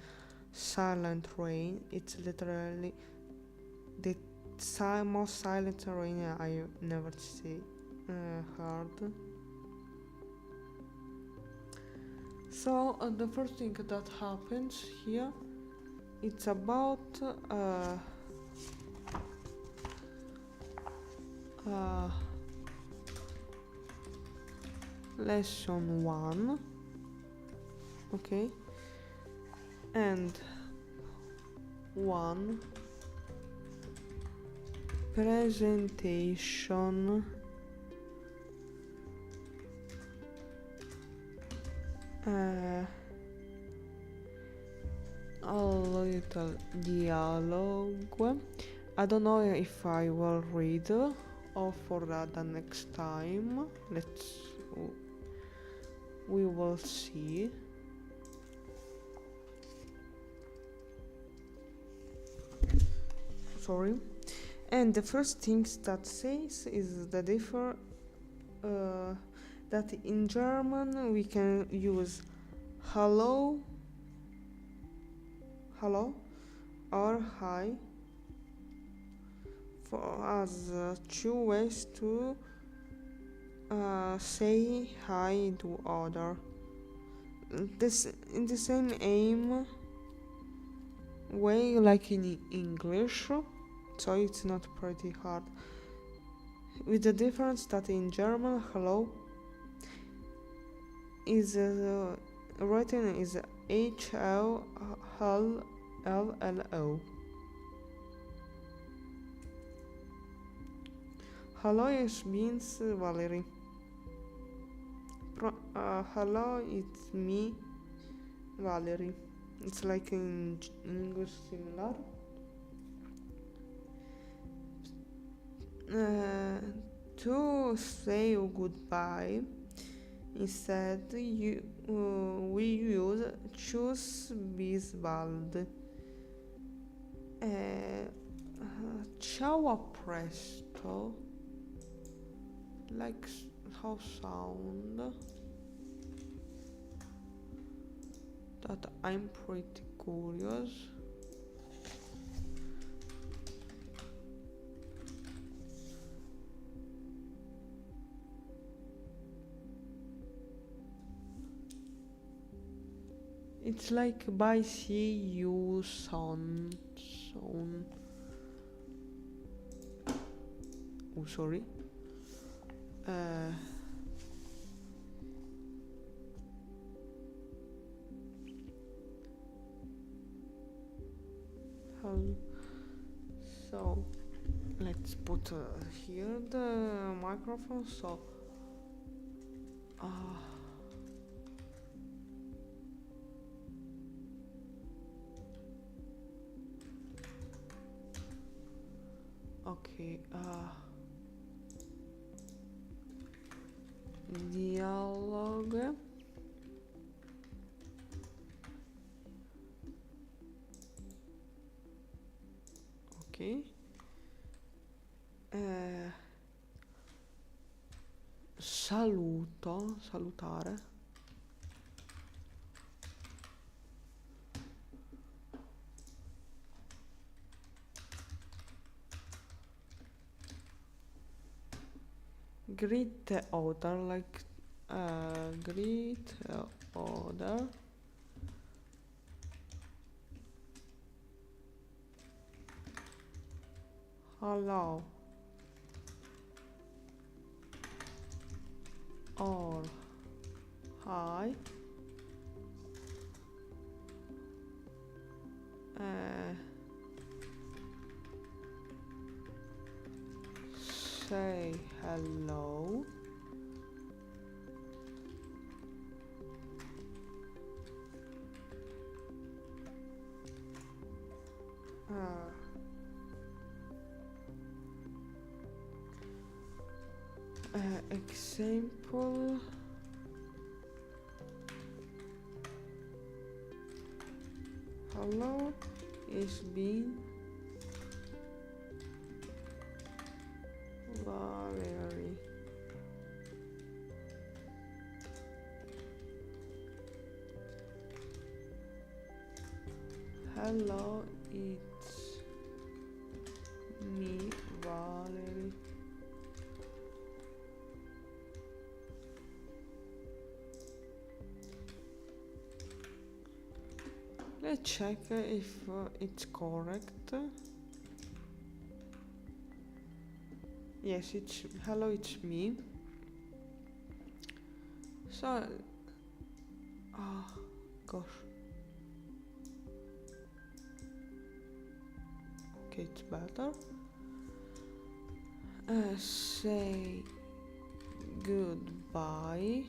silent rain. It's literally the most silent rain I never heard. So the first thing that happens here, it's about lesson 1, okay, and 1 presentation a little dialogue. I don't know if I will read or for the next time. We will see. Sorry. And the first things that says is the that in German we can use hello or hi for as two ways to say hi to other. This in the same aim way like in English, so it's not pretty hard. With the difference that in German, hello is written is HLLO. Hello means Valerie. Hello, it's me, Valerie. It's like in English similar. To say goodbye, instead we use tschüss bis bald. Ciao a presto. Like how sound that I'm pretty curious. It's like bye, see you soon. Oh, sorry. So let's put here the microphone. So okay, dialogue. Okay. Salutare. Greet the other, like greet other. Hello. Or hi. Say hello. Example. Hello is been Valerie. Hello, it's me, Valerie. Let's check if it's correct. Yes, it's hello, it's me. So, oh gosh. Okay, it's better. Say goodbye.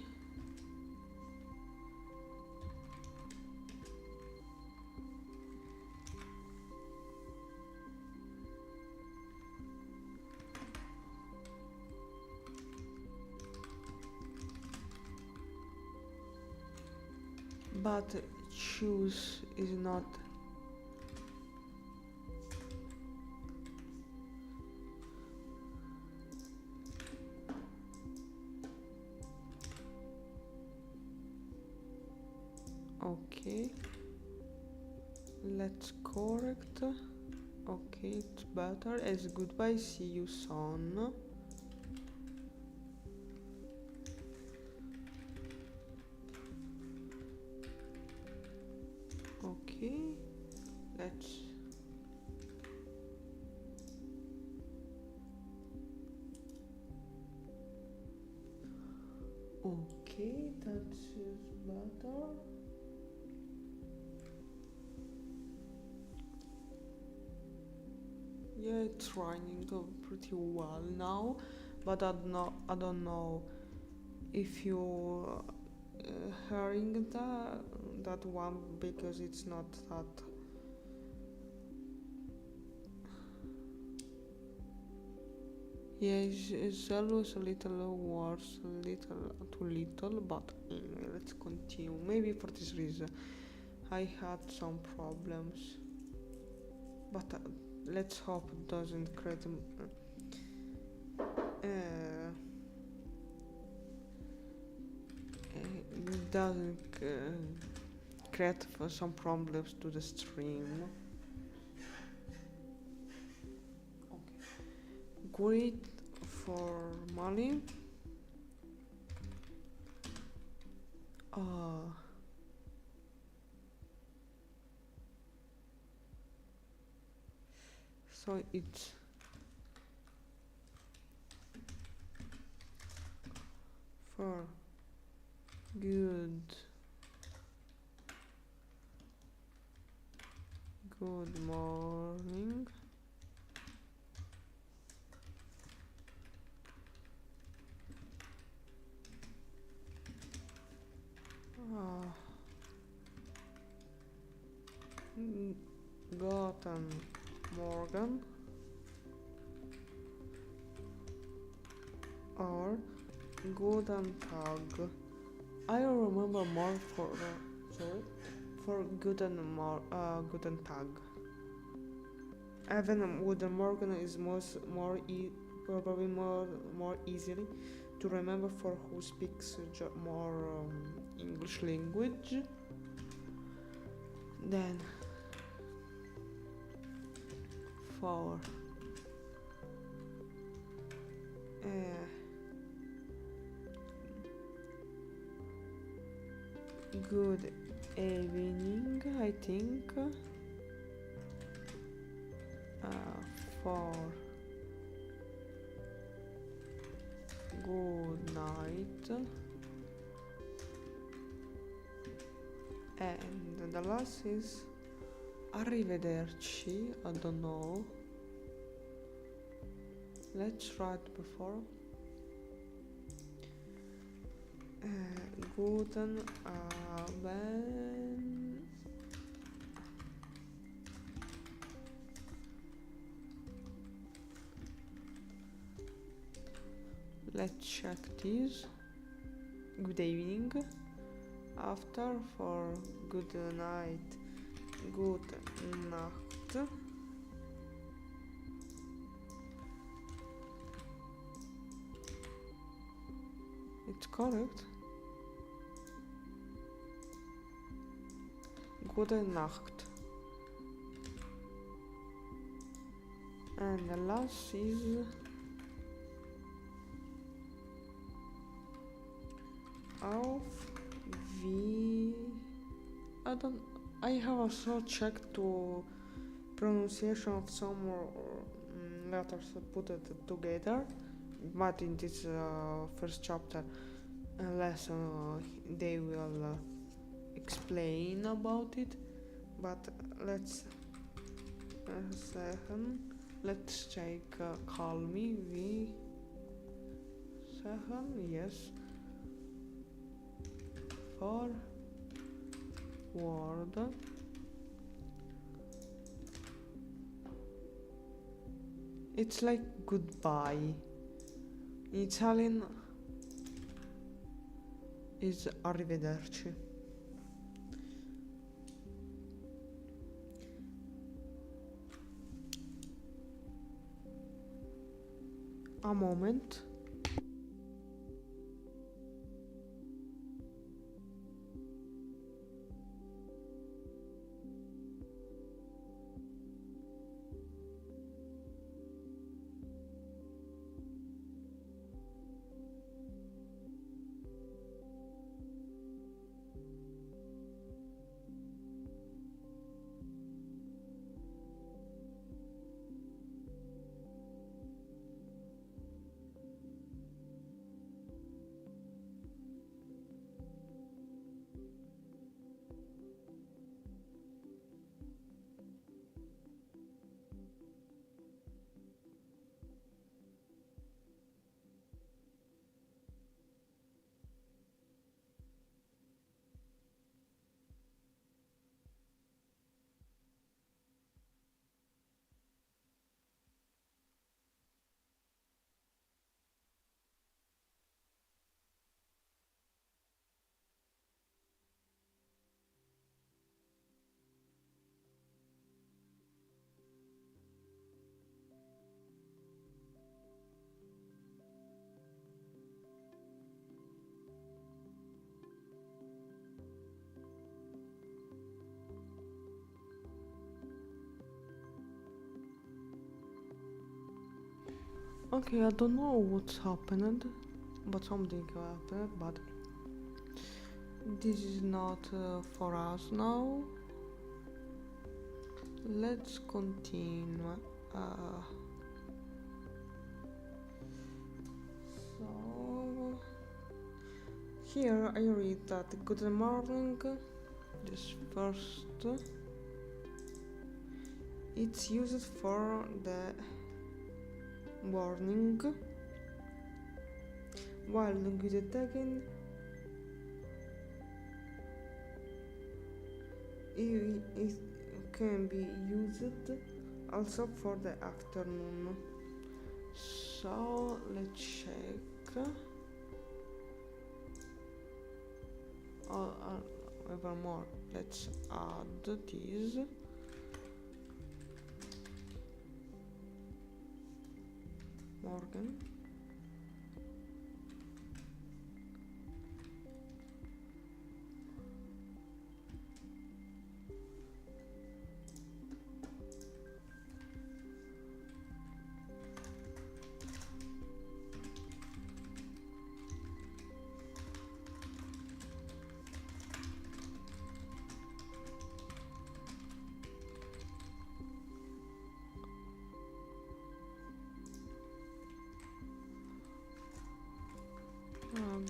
But choose is not. Okay, let's correct. Okay, it's better as goodbye, see you soon. Okay, let's okay, that's better. Yeah, it's running pretty well now, but I don't know if you hearing that one because it's not that. Yeah, it's always a little worse, a little too little, but let's continue. Maybe for this reason I had some problems, but let's hope it doesn't create it doesn't create some problems to the stream. Okay. Great for money. So it's for good morning. Guten Morgen or Guten Tag. I remember more for Guten Tag. Even Guten Morgen is probably more easily to remember for who speaks more English language. Then for good evening, I think. For good night. And the last is arrivederci. I don't know. Let's try it before. Guten Abend. Let's check this. Good evening. After for good night Gute Nacht. It's correct. Gute Nacht. And the last is auf wie. I have also checked to pronunciation of some letters put it together, but in this first chapter lesson they will explain about it. But let's let's check call me v second, yes, for word. It's like goodbye. In Italian is arrivederci. A moment. Okay, I don't know what's happened, but something happened, but this is not for us now. Let's continue. So here I read that good morning, this first, it's used for the morning, while good second it can be used also for the afternoon. So let's check. Ever more, let's add this. Morgan.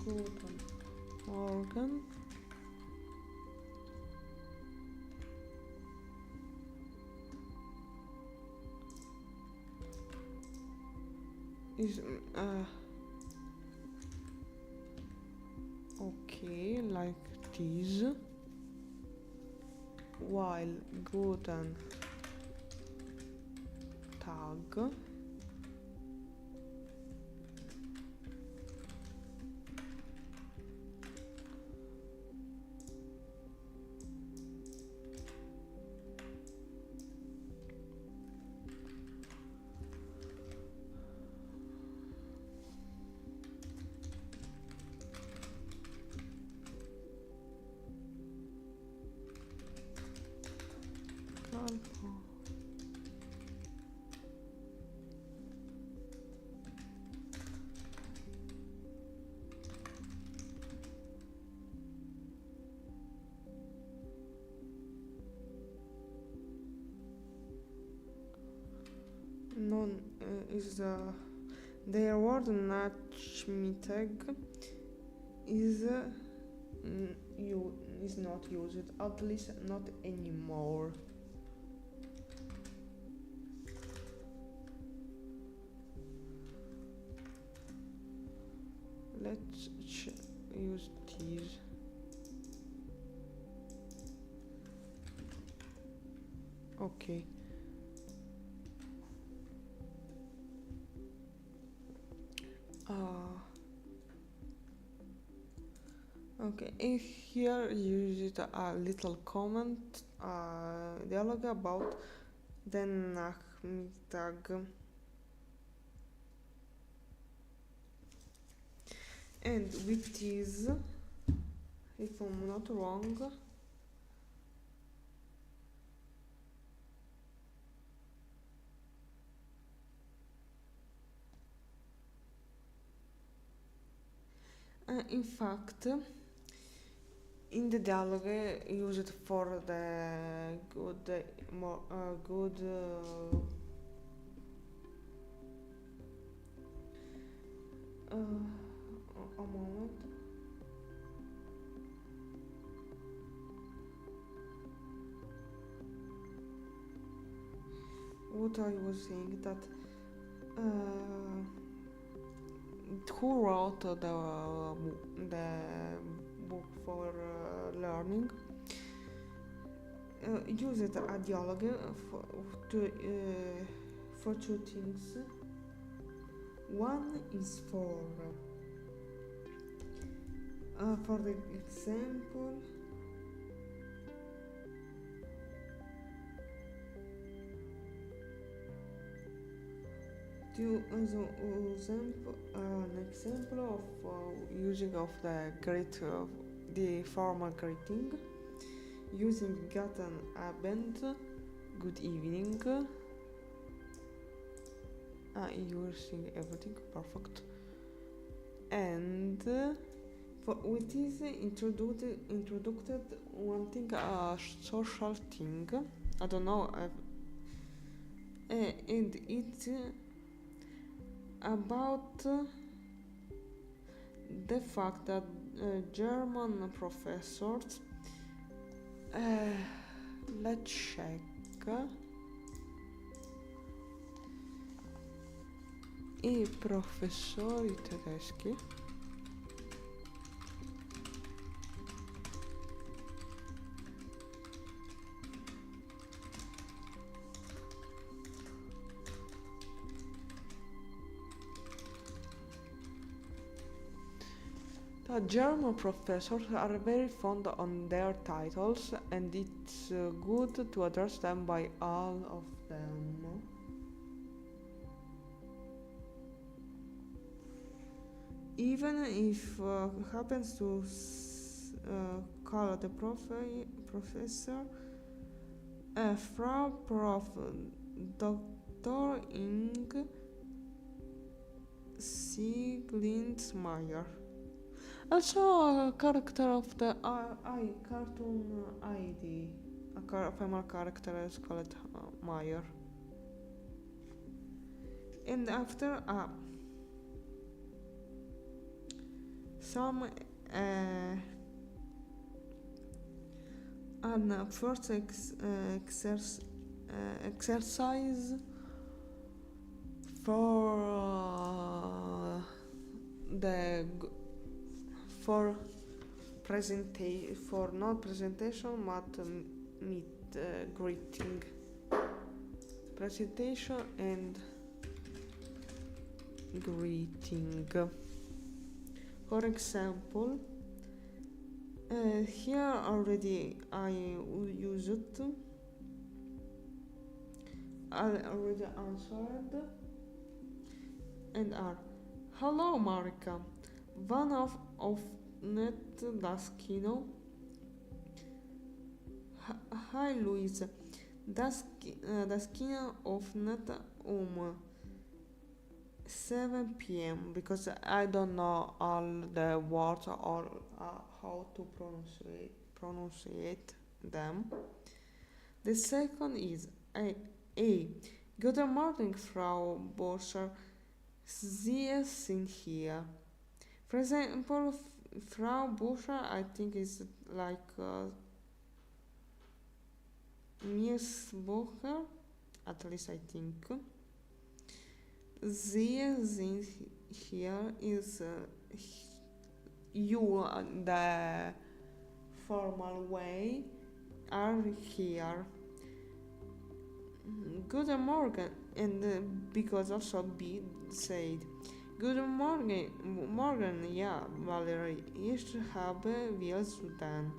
Guten Morgen. Is okay, like this, while guten Tag non is their word nachmittag is is not used, at least not anymore. Let's use these. Okay. Okay, and here use a little comment dialogue about the Nachmittag. And with this, if I'm not wrong, in fact, in the dialogue used for the good, more good. A moment. What I was saying that who wrote the book for learning used a dialogue for two things. One is for the example, an example of using of the formal greeting, using Guten Abend, good evening. You're seeing everything perfect. And with this introduced one thing, a social thing. I don't know. And it's about the fact that German professors. Let's check. I professori tedeschi the German professors are very fond on their titles, and it's good to address them by all of them. Even if happens to call the professor Frau Prof. Dr. Ing Sieglinsmeyer. Also a character of the cartoon ID. A female character is called Meyer. And after some an first exercise for the for not presentation but meet greeting, presentation and greeting. For example, here already I use it. I already answered and are hello Marika, one of net Daskino. Hi Luisa, Daskino of net 7 p.m. because I don't know all the words or how to pronunciate them. The second is a Guten Morgen, Frau Boscher. Sie sind hier. For example, Frau Boscher, I think is like Miss Bocher, at least I think. Sie sind here is you, the formal way, are here. Guten Morgen, and because also B said, Guten Morgen, ja, Valerie, ich habe wir Sudan.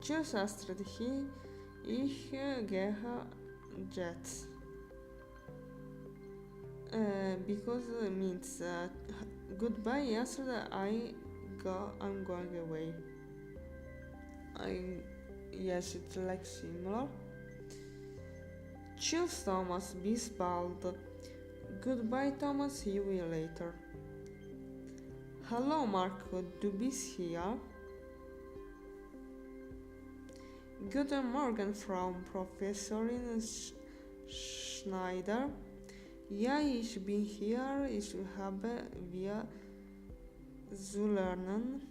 Tschüss Astrid, ich gehe Jets. Because it means goodbye. Yesterday I'm going away. Yes, it's like similar. Cheers, Thomas. Bis bald. Goodbye, Thomas. See you later. Hello, Marco. Du bist hier? Guten Morgen, Frau Professorin Schneider. Ja, ich bin hier. Ich habe wir zu lernen.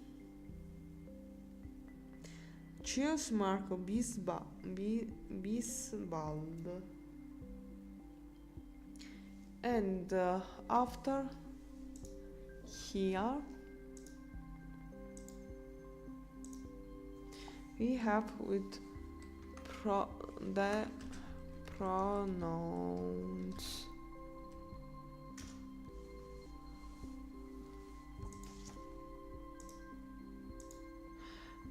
Cheers, Marco. Bis bald. And after here, we have with the pronouns.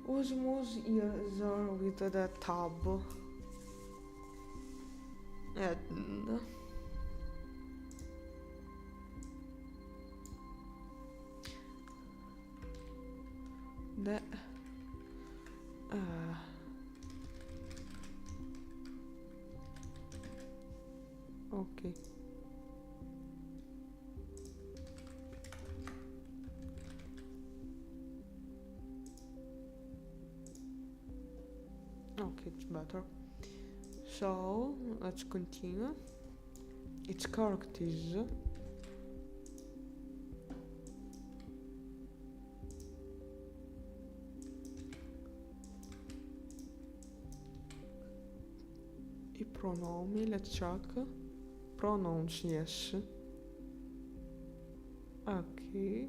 Osmos is with the tab and the okay. Okay, it's better. So let's continue. It's correct is i pronomi. Let's check. Pronouns, yes. Okay.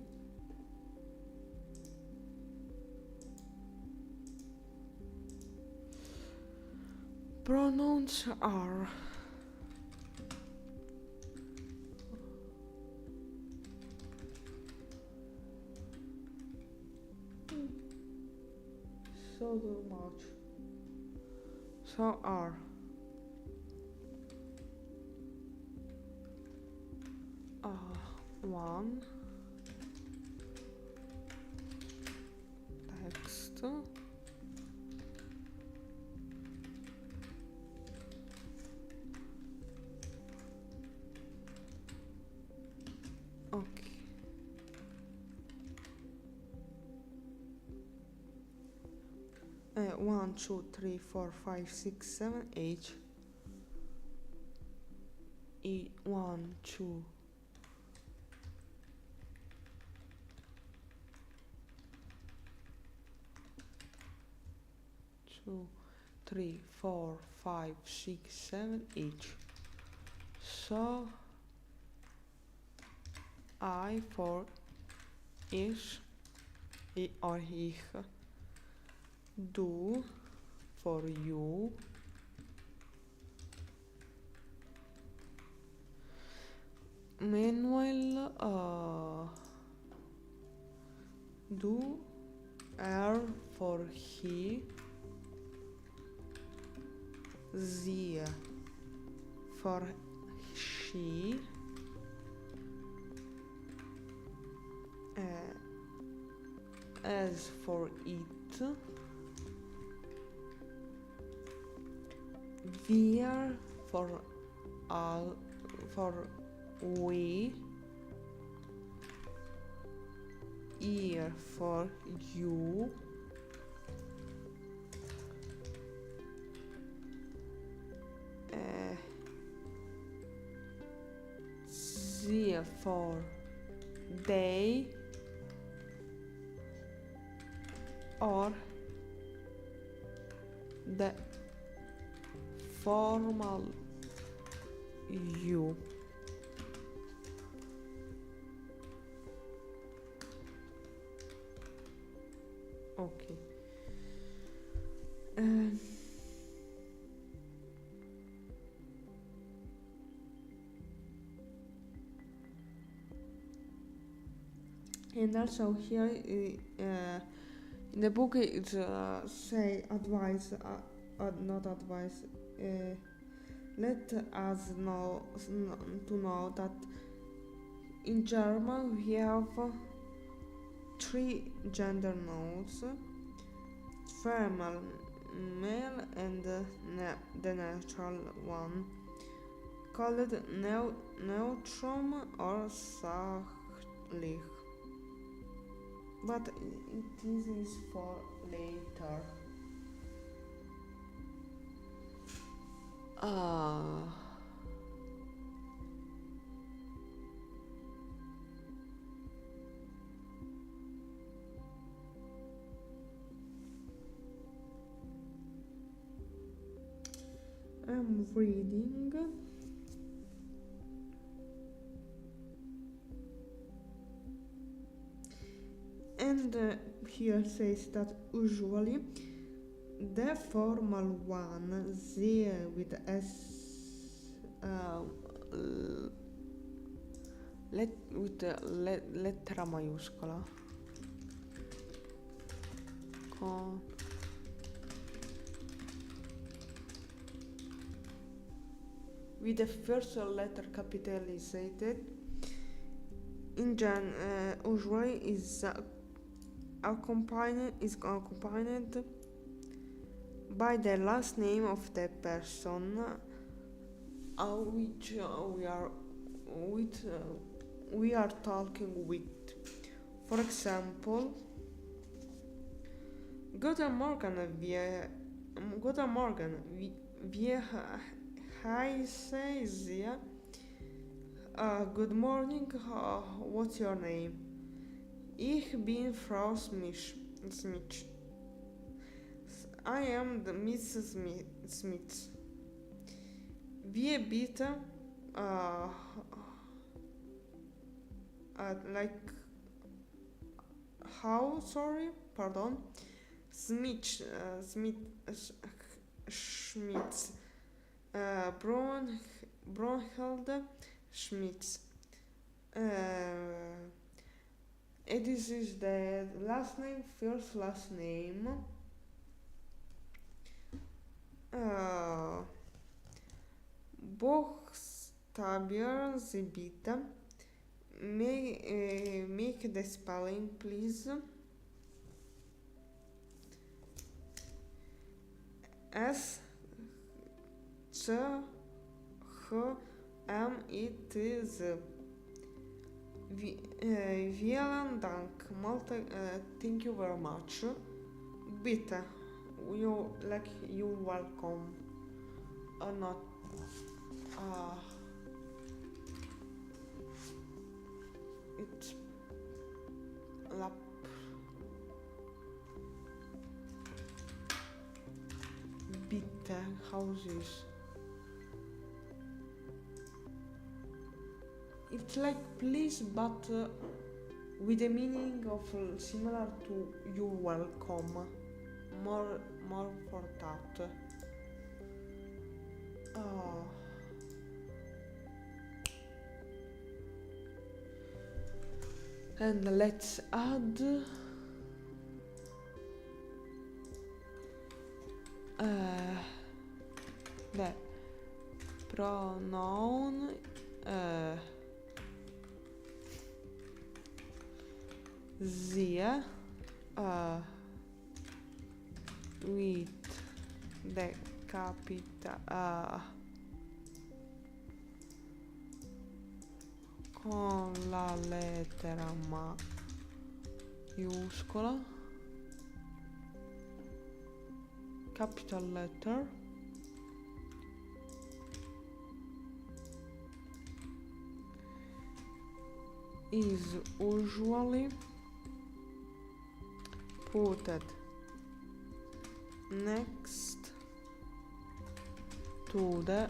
Pronouns are so much. So are one text. Okay. 1, 2, 3, 4, 5, 6, 7, 8. 1, 2. 2, 3, 4, 5, 6, 7, 8. So I for ich or ich. Du for you. Manuel du for he. Sie for she. As for it. Wir for all, for we. here for you, Z for they, or the formal you. Okay. And also here in the book it say advice, not advice. Let us know to know that in German we have three gender nodes: formal, male, and the natural one, called neutrum or sachlich. But this is for later. I'm reading. And here says that usually the formal one, Z with S, with lettera maiuscola, with the first letter capitalized, usually is accompanied by the last name of the person which we are talking with. For example, Guten Morgen, wie heißen Sie? Good morning, what's your name? Ich bin Frau Smith. I am the Mrs. Smith. Wie bitte? Like how? Sorry, pardon. Schmitz. Brunhilde Schmitz. This is the last name, first last name. Buchstabieren Sie bitte. Make the spelling, please. S C H M I T Z. Vielen Dank. Thank you very much. Bitte. You're welcome. Or not. It's la bitte houses. It's like please, but with the meaning of similar to you're welcome. More for that. And let's add the pronoun sie with the capital con la lettera maiuscola, capital letter, is usually put next to the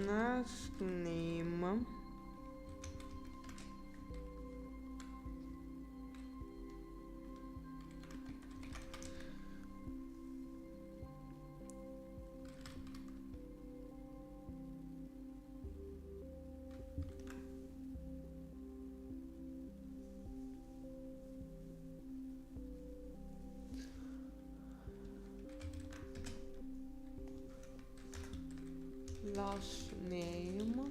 last name last name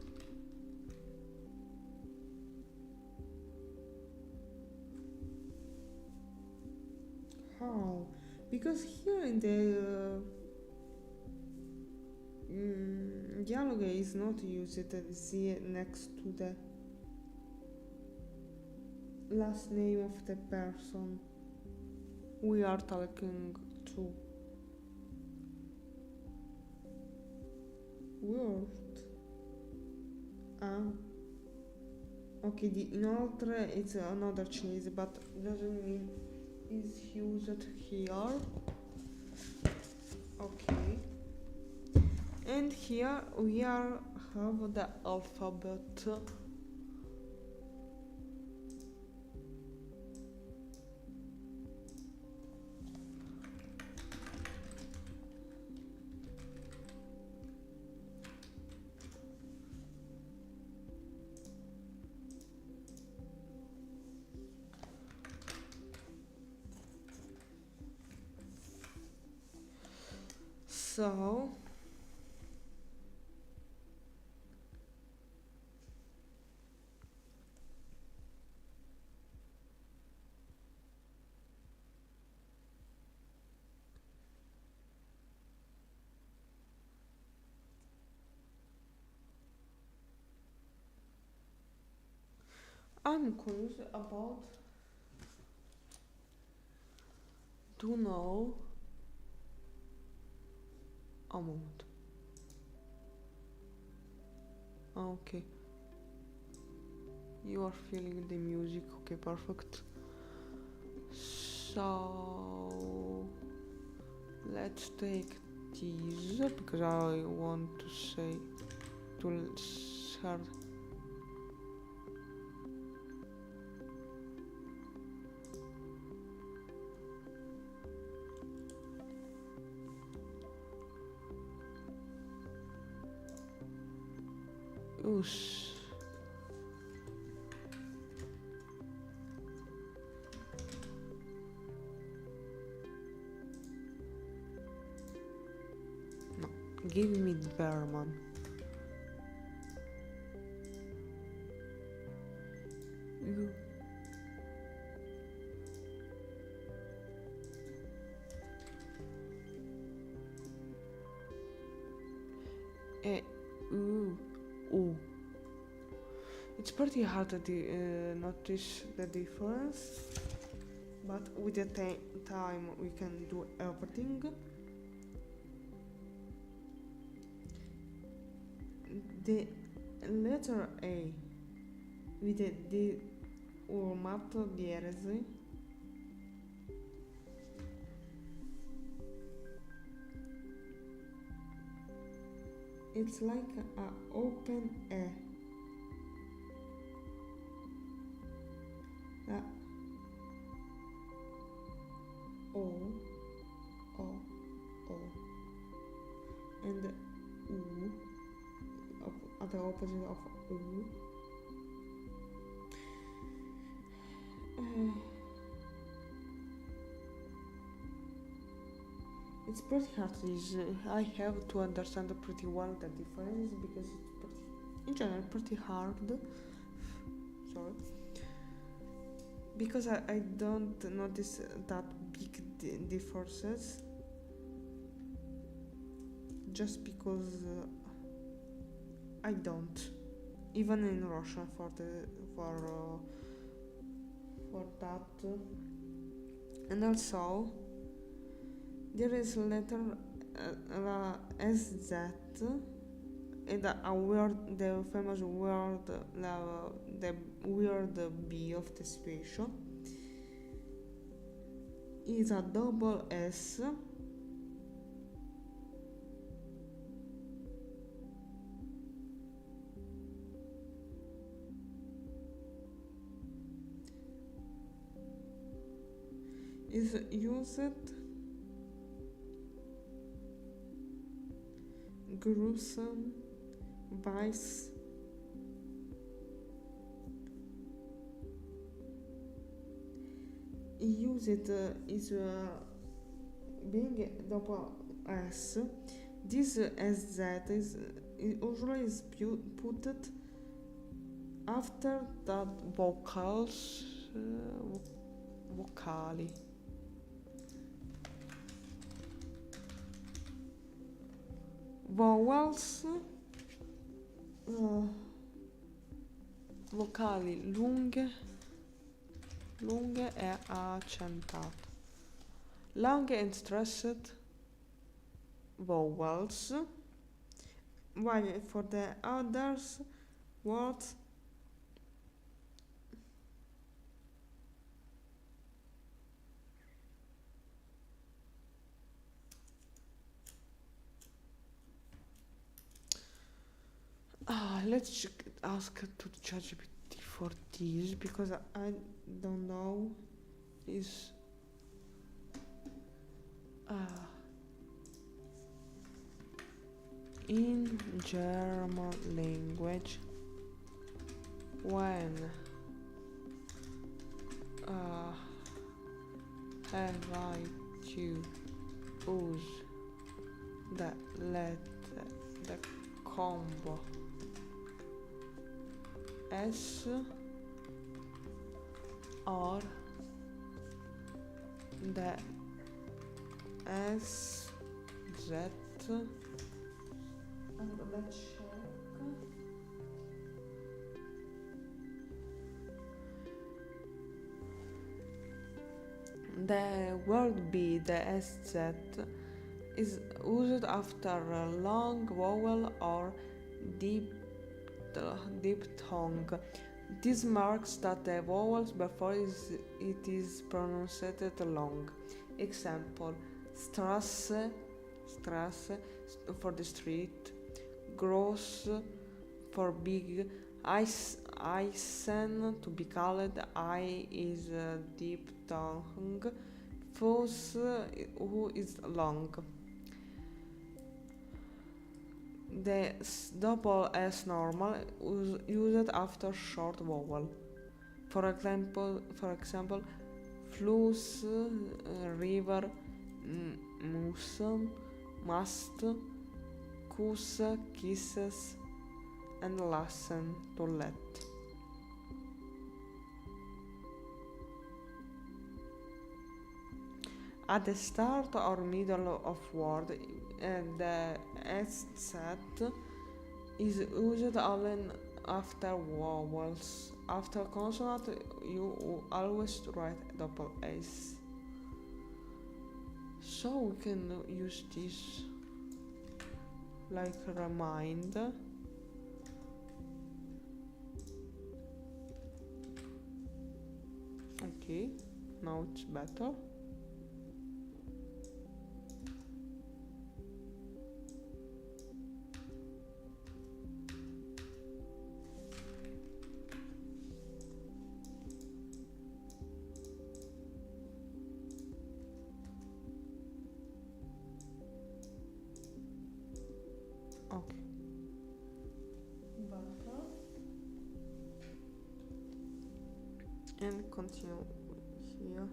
how? Because here in the dialogue is not used the next to the last name of the person we are talking to. Word. Ah. Okay, the inoltre it's another choice, but doesn't mean is used here. Okay. And here we have the alphabet. So I'm curious about to know a moment. Okay. You are feeling the music, okay, perfect. So let's take these because I want to say to start. Oosh. No, give me the Berman. You. Ooh. Ooh. It's pretty hard to notice the difference, but with the time we can do everything. The letter A with the D urmato dieresi it's like a open A. O, O, O, and U, at the opposite of U. It's pretty hard. I have to understand pretty well the difference because it's pretty, in general, pretty hard. Sorry. Because I don't notice that big differences. Just because I don't. even in Russian for that. And also there is letter SZ and a word, the famous word, the weird B of the speech is a double S is used gruesome vice use it is being double S. This SZ is usually is put after that vocals vocali. Vowels vocali lunghe e accentate. Long and stressed vowels, while for the others words let's ask to ChatGPT for this because I don't know is in German language when have I to use the letter the combo S or the S Z and let's check the word B, the SZ is used after a long vowel or deep tongue. This marks that the vowels before it is pronounced long. Example: Strasse for the street, gross for big, Eisen to be called, I is deep tongue, Fuss who is long. The double S normal is used after short vowel. For example, fluss, river, musen, must, kuss, kisses, and lassen, to let. At the start or middle of word, the SZ is used only after vowels. After consonant, you always write double S. So we can use this like a reminder. Okay, now it's better. Okay. Better. And continue here.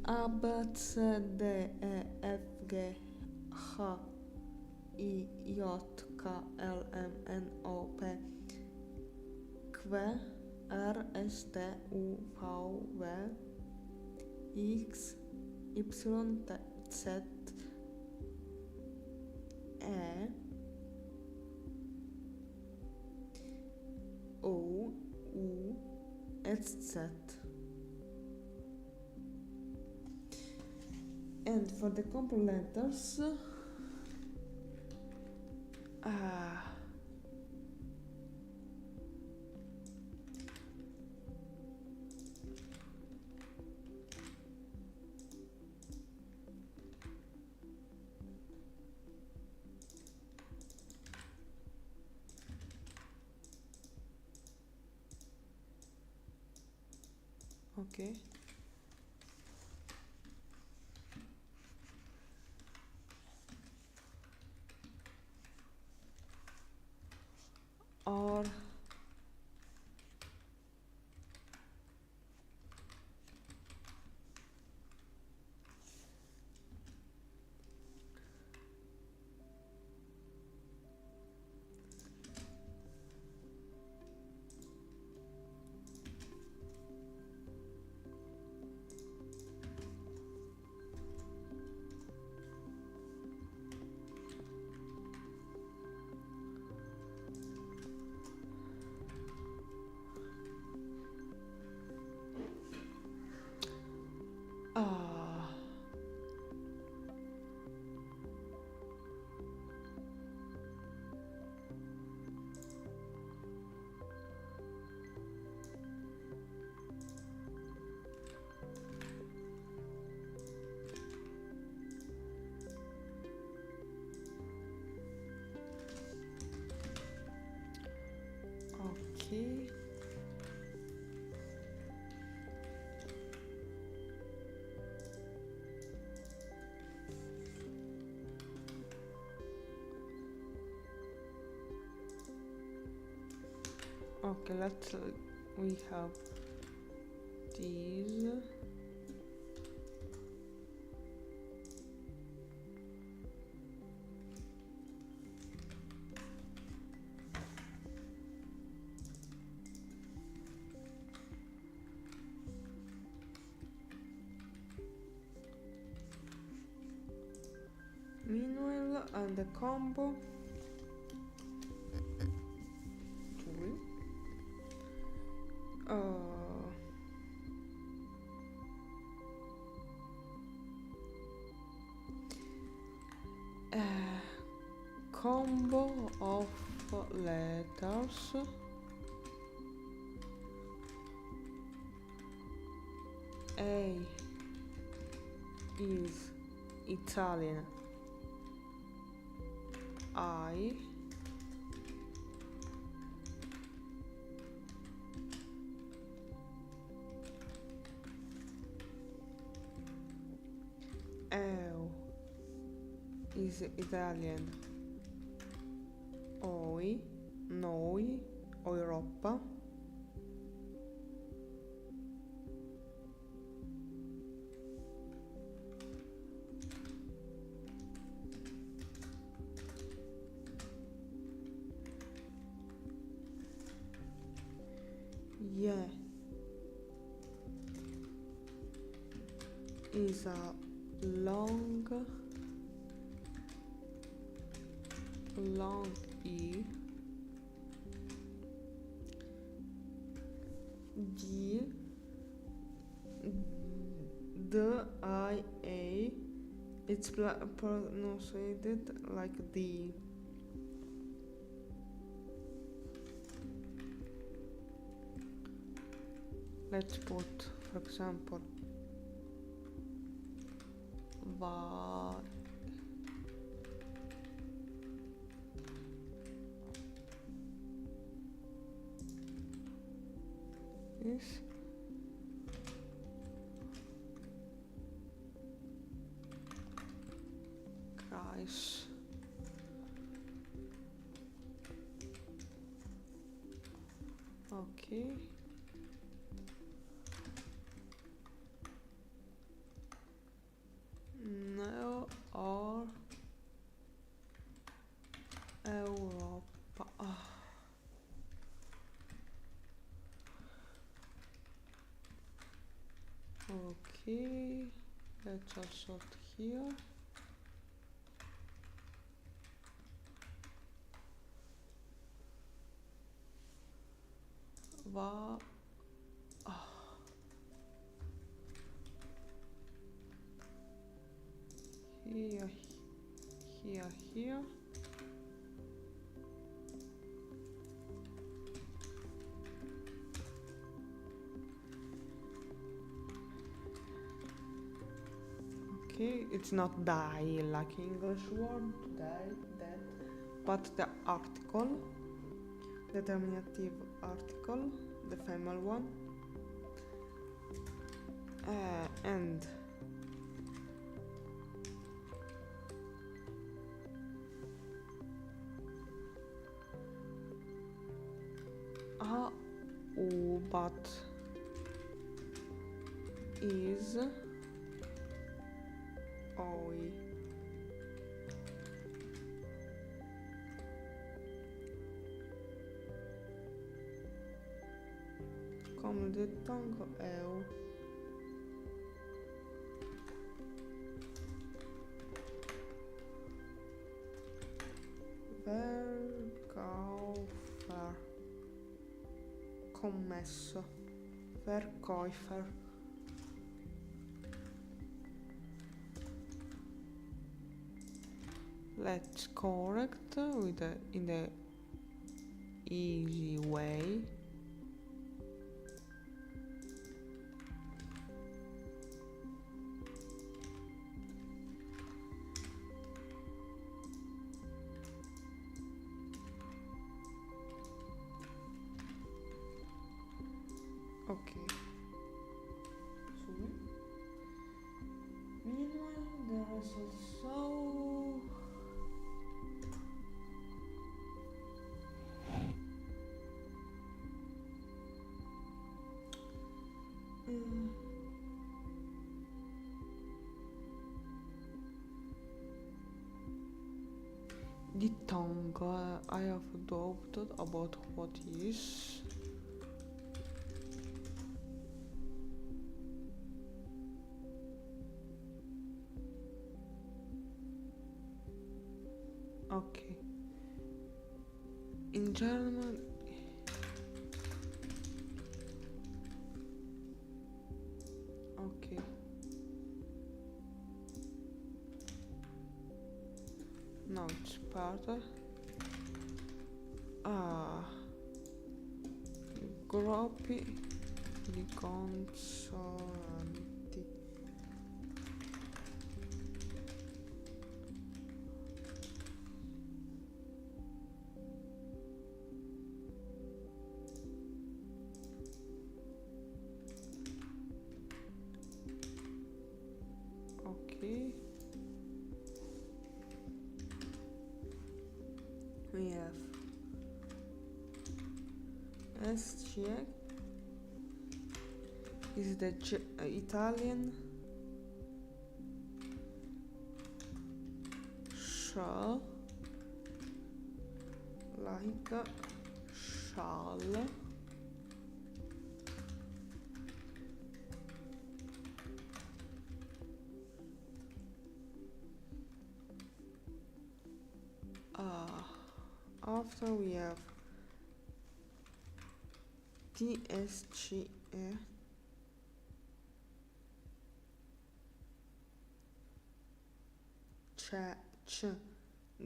A, B, C, D, E, F, G, H, I, J, K, L, M, N, O, P, Q, R, S, T, U, V, W, X, Y, Z, E, Let's set. And for the compound letters, okay. Or okay. Okay, let's we have these. Meanwhile, and the combo. Combo of letters A is Italian, I L is Italian, Oi, noi, Europa, yeah is a long E, G, D, I, A, it's pronounced like D. Let's put, for example, va. This. Guys. Okay. No, or Europa. Okay, let's also here. Va. here. Okay, it's not die like English word, die, that, but the article, determinative article, the female one, and but is oi. Como ditongo eu. Verkaufer. Commesso. Verkäufer. Let's correct with in the easy way. Okay. So meanwhile there is also the tongue. I have doubted about what is. Okay. In German, okay. Now it's better. Gruppi di consonanti. Okay. We have SCH is the Italian sh, like shall. After we have TSCE,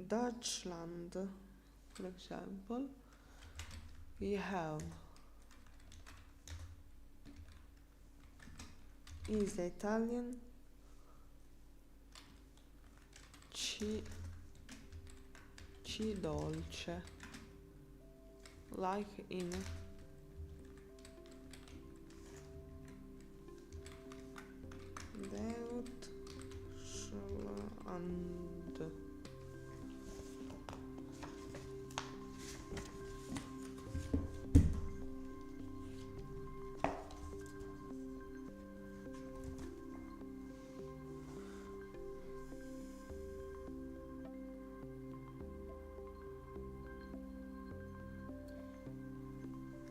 Deutschland, for example, we have is the Italian C dolce, like in Deutschland.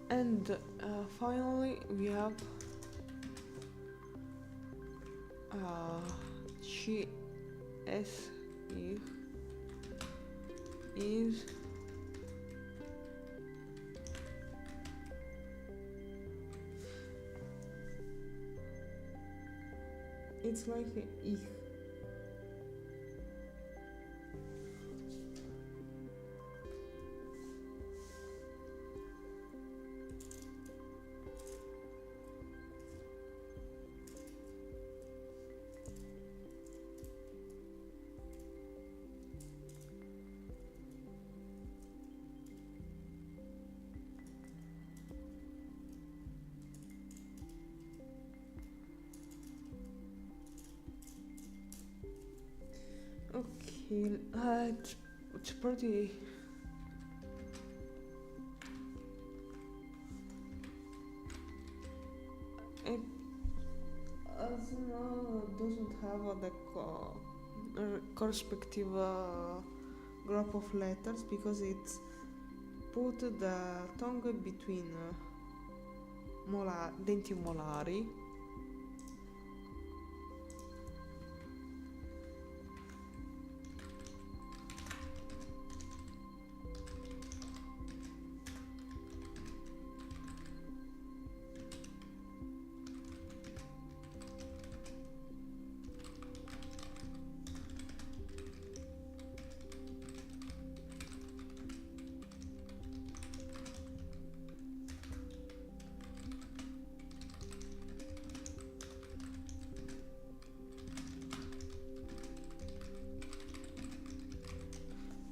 And finally we have CSI is it's like ich. It's pretty. It doesn't have the correspective group of letters because it's put the tongue between denti molari.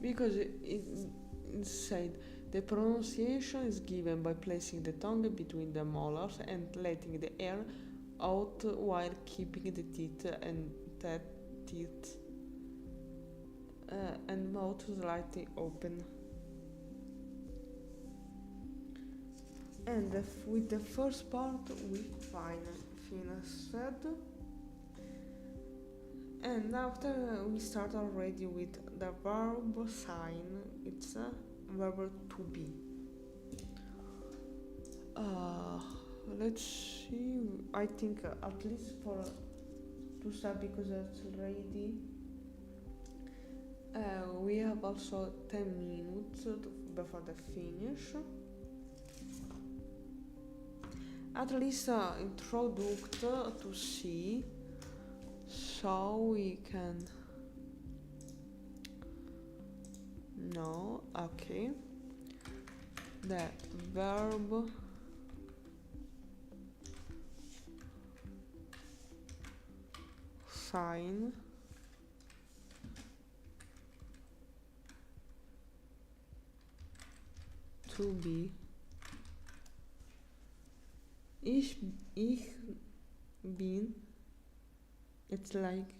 Because it said the pronunciation is given by placing the tongue between the molars and letting the air out while keeping the teeth and mouth slightly open. And with the first part we finished. And after we start already with the verb sign, it's a verb to be. Let's see, I think at least for to start because it's ready. We have also 10 minutes before the finish. At least introduct to see. So we can no, okay, the verb sign to be. Ich bin. It's like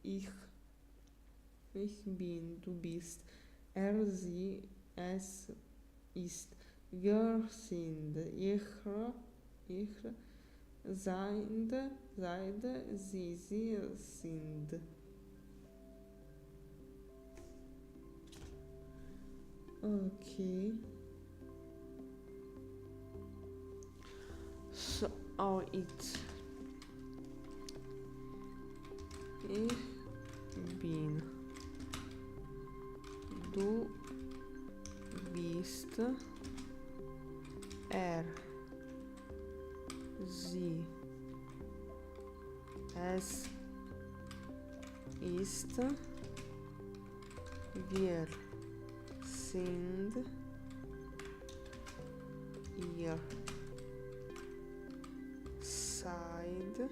ich bin, du bist, sie, es ist, wir sind, ich seid, sie sind. Okay. So it's ich bin, du bist, sie, es ist, wir sind, ihr seid,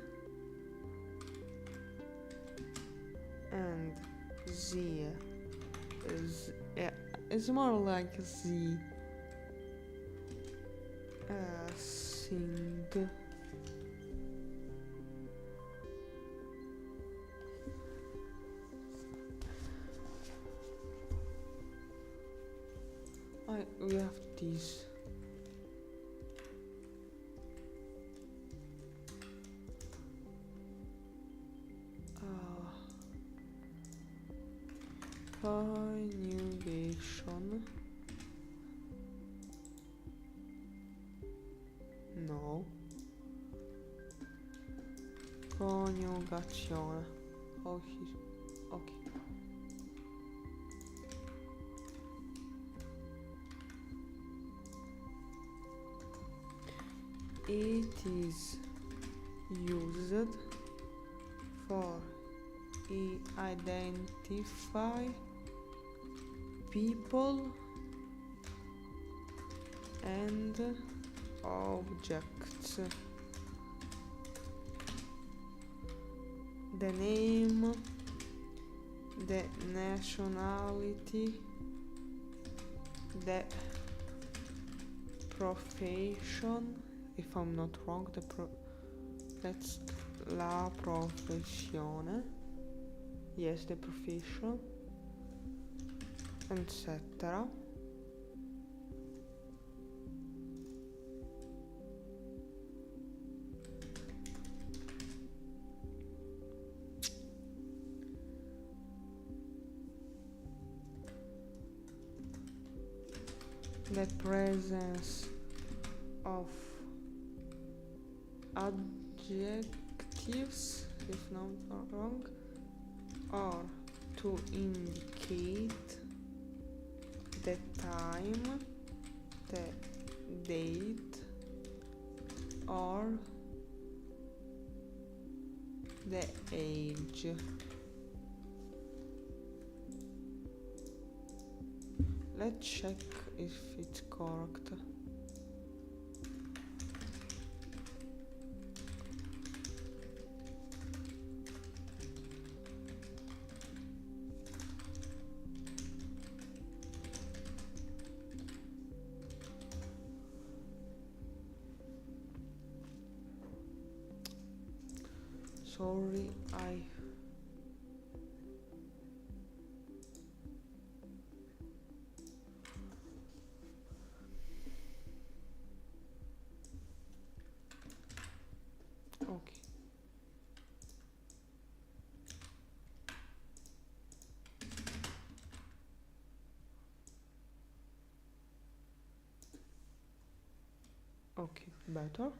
and sie it's more like sie sind. We have these. Conjugation. No. Coniugazione. Okay. It is used for identify people and objects. The name, the nationality, the profession, if I'm not wrong, that's la professione. Yes, the profession. etc. The presence of adjectives, if not wrong, or to indicate the time, the date, or the age. Let's check if it's correct. Sorry, okay. Okay, better.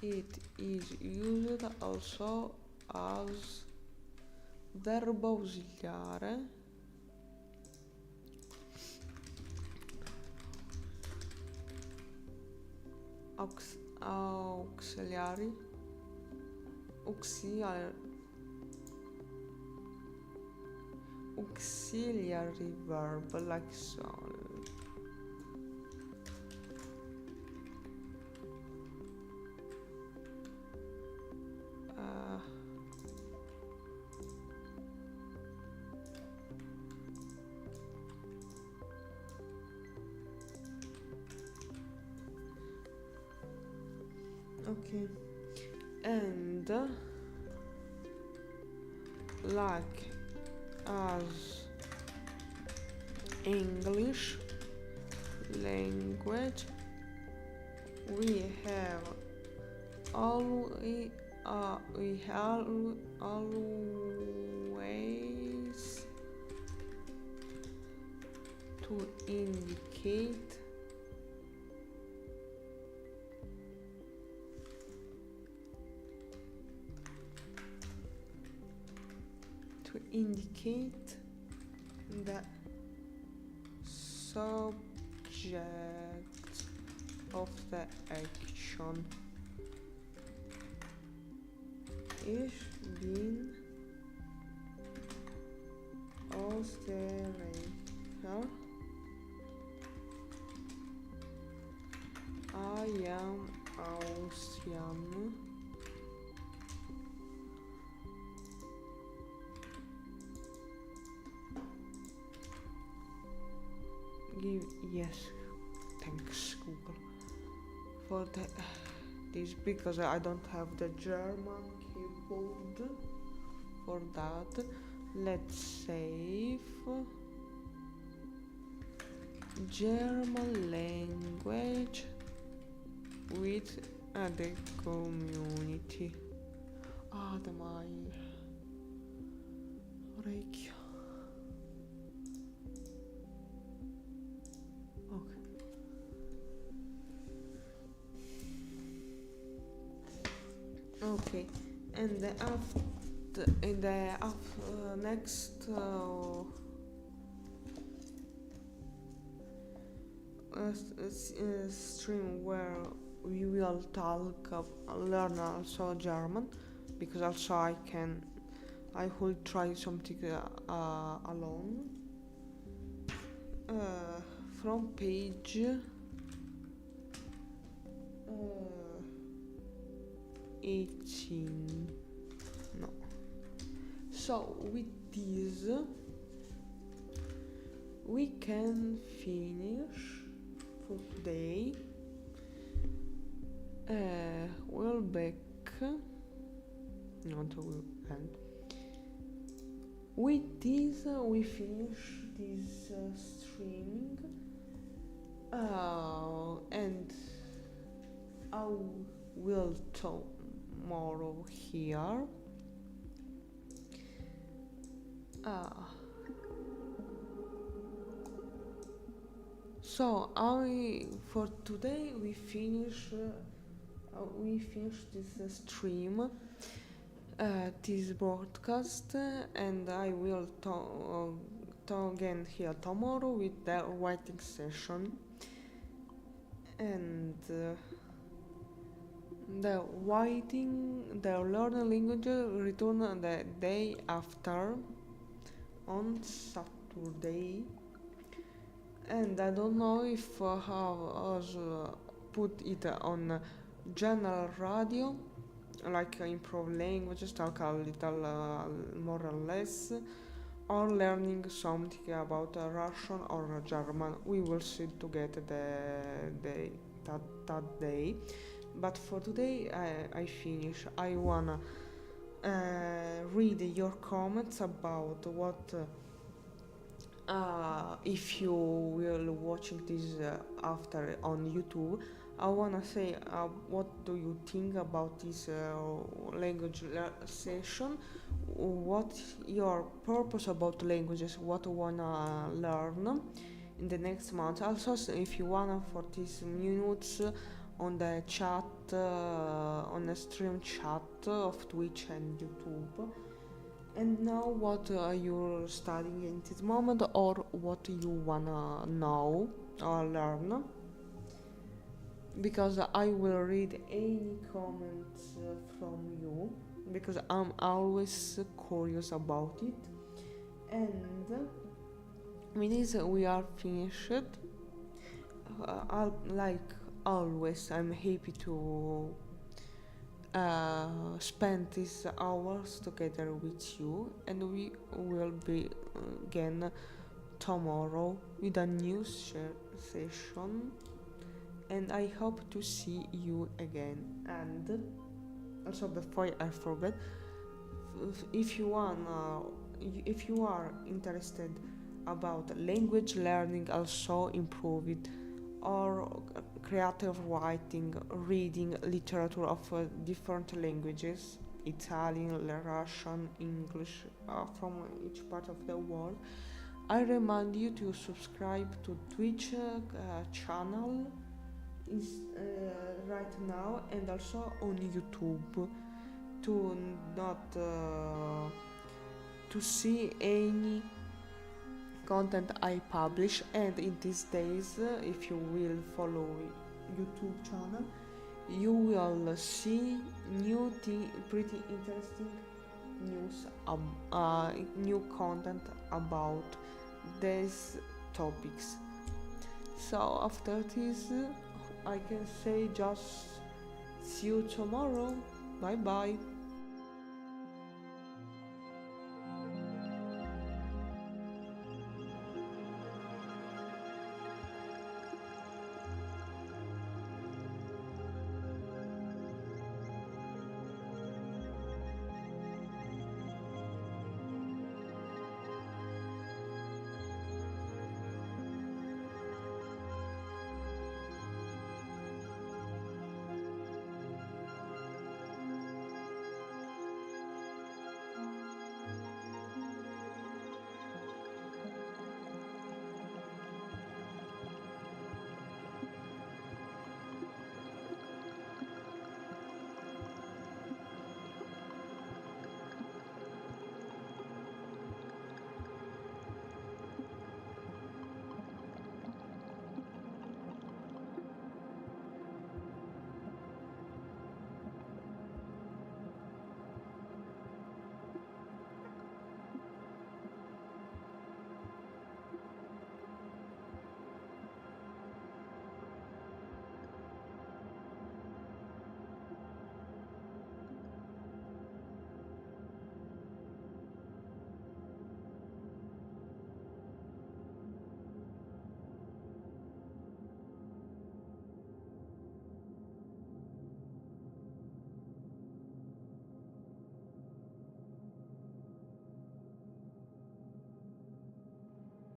It is used also as verbo ausiliare auxiliary verb, like so. Okay, and like as English language, we have always to indicate the subject of the action. Ich bin Österreicher. I am Austrian. Yes, thanks Google for this, because I don't have the German keyboard for that. Let's save German language with the community. Da mai orecchio. Okay, and in the next stream where we will learn also German, because also I will try something alone from page 18. No. So with this we can finish for today. We'll back not will end. With this, we finish this streaming, and I will tomorrow here. So for today we finish this stream, this broadcast, and I will talk again here tomorrow with the writing session, and the learning language return the day after, on Saturday. And I don't know if how put it on general radio, like improve languages, talk a little more or less, or learning something about Russian or German. We will see together that day. But for today I finish. I wanna read your comments about what if you will watching this after on YouTube. I wanna say what do you think about this language session? What your purpose about languages? What you wanna learn in the next month? Also, if you wanna for these minutes on the chat, on the stream chat of Twitch and YouTube. And now what are you studying in this moment, or what you wanna know or learn? Because I will read any comments from you, because I'm always curious about it. And with this we are finished. Like always, I'm happy to spend these hours together with you, and we will be again tomorrow with a new session, and I hope to see you again. And also, before I forget, if you are interested about language learning, also improve it, or creative writing, reading literature of different languages, Italian, Russian, English, from each part of the world, I remind you to subscribe to Twitch channel is right now, and also on YouTube, to not to see any content I publish. And in these days, if you will follow YouTube channel, you will see new pretty interesting news, new content about these topics. So after this, I can say just see you tomorrow. Bye bye.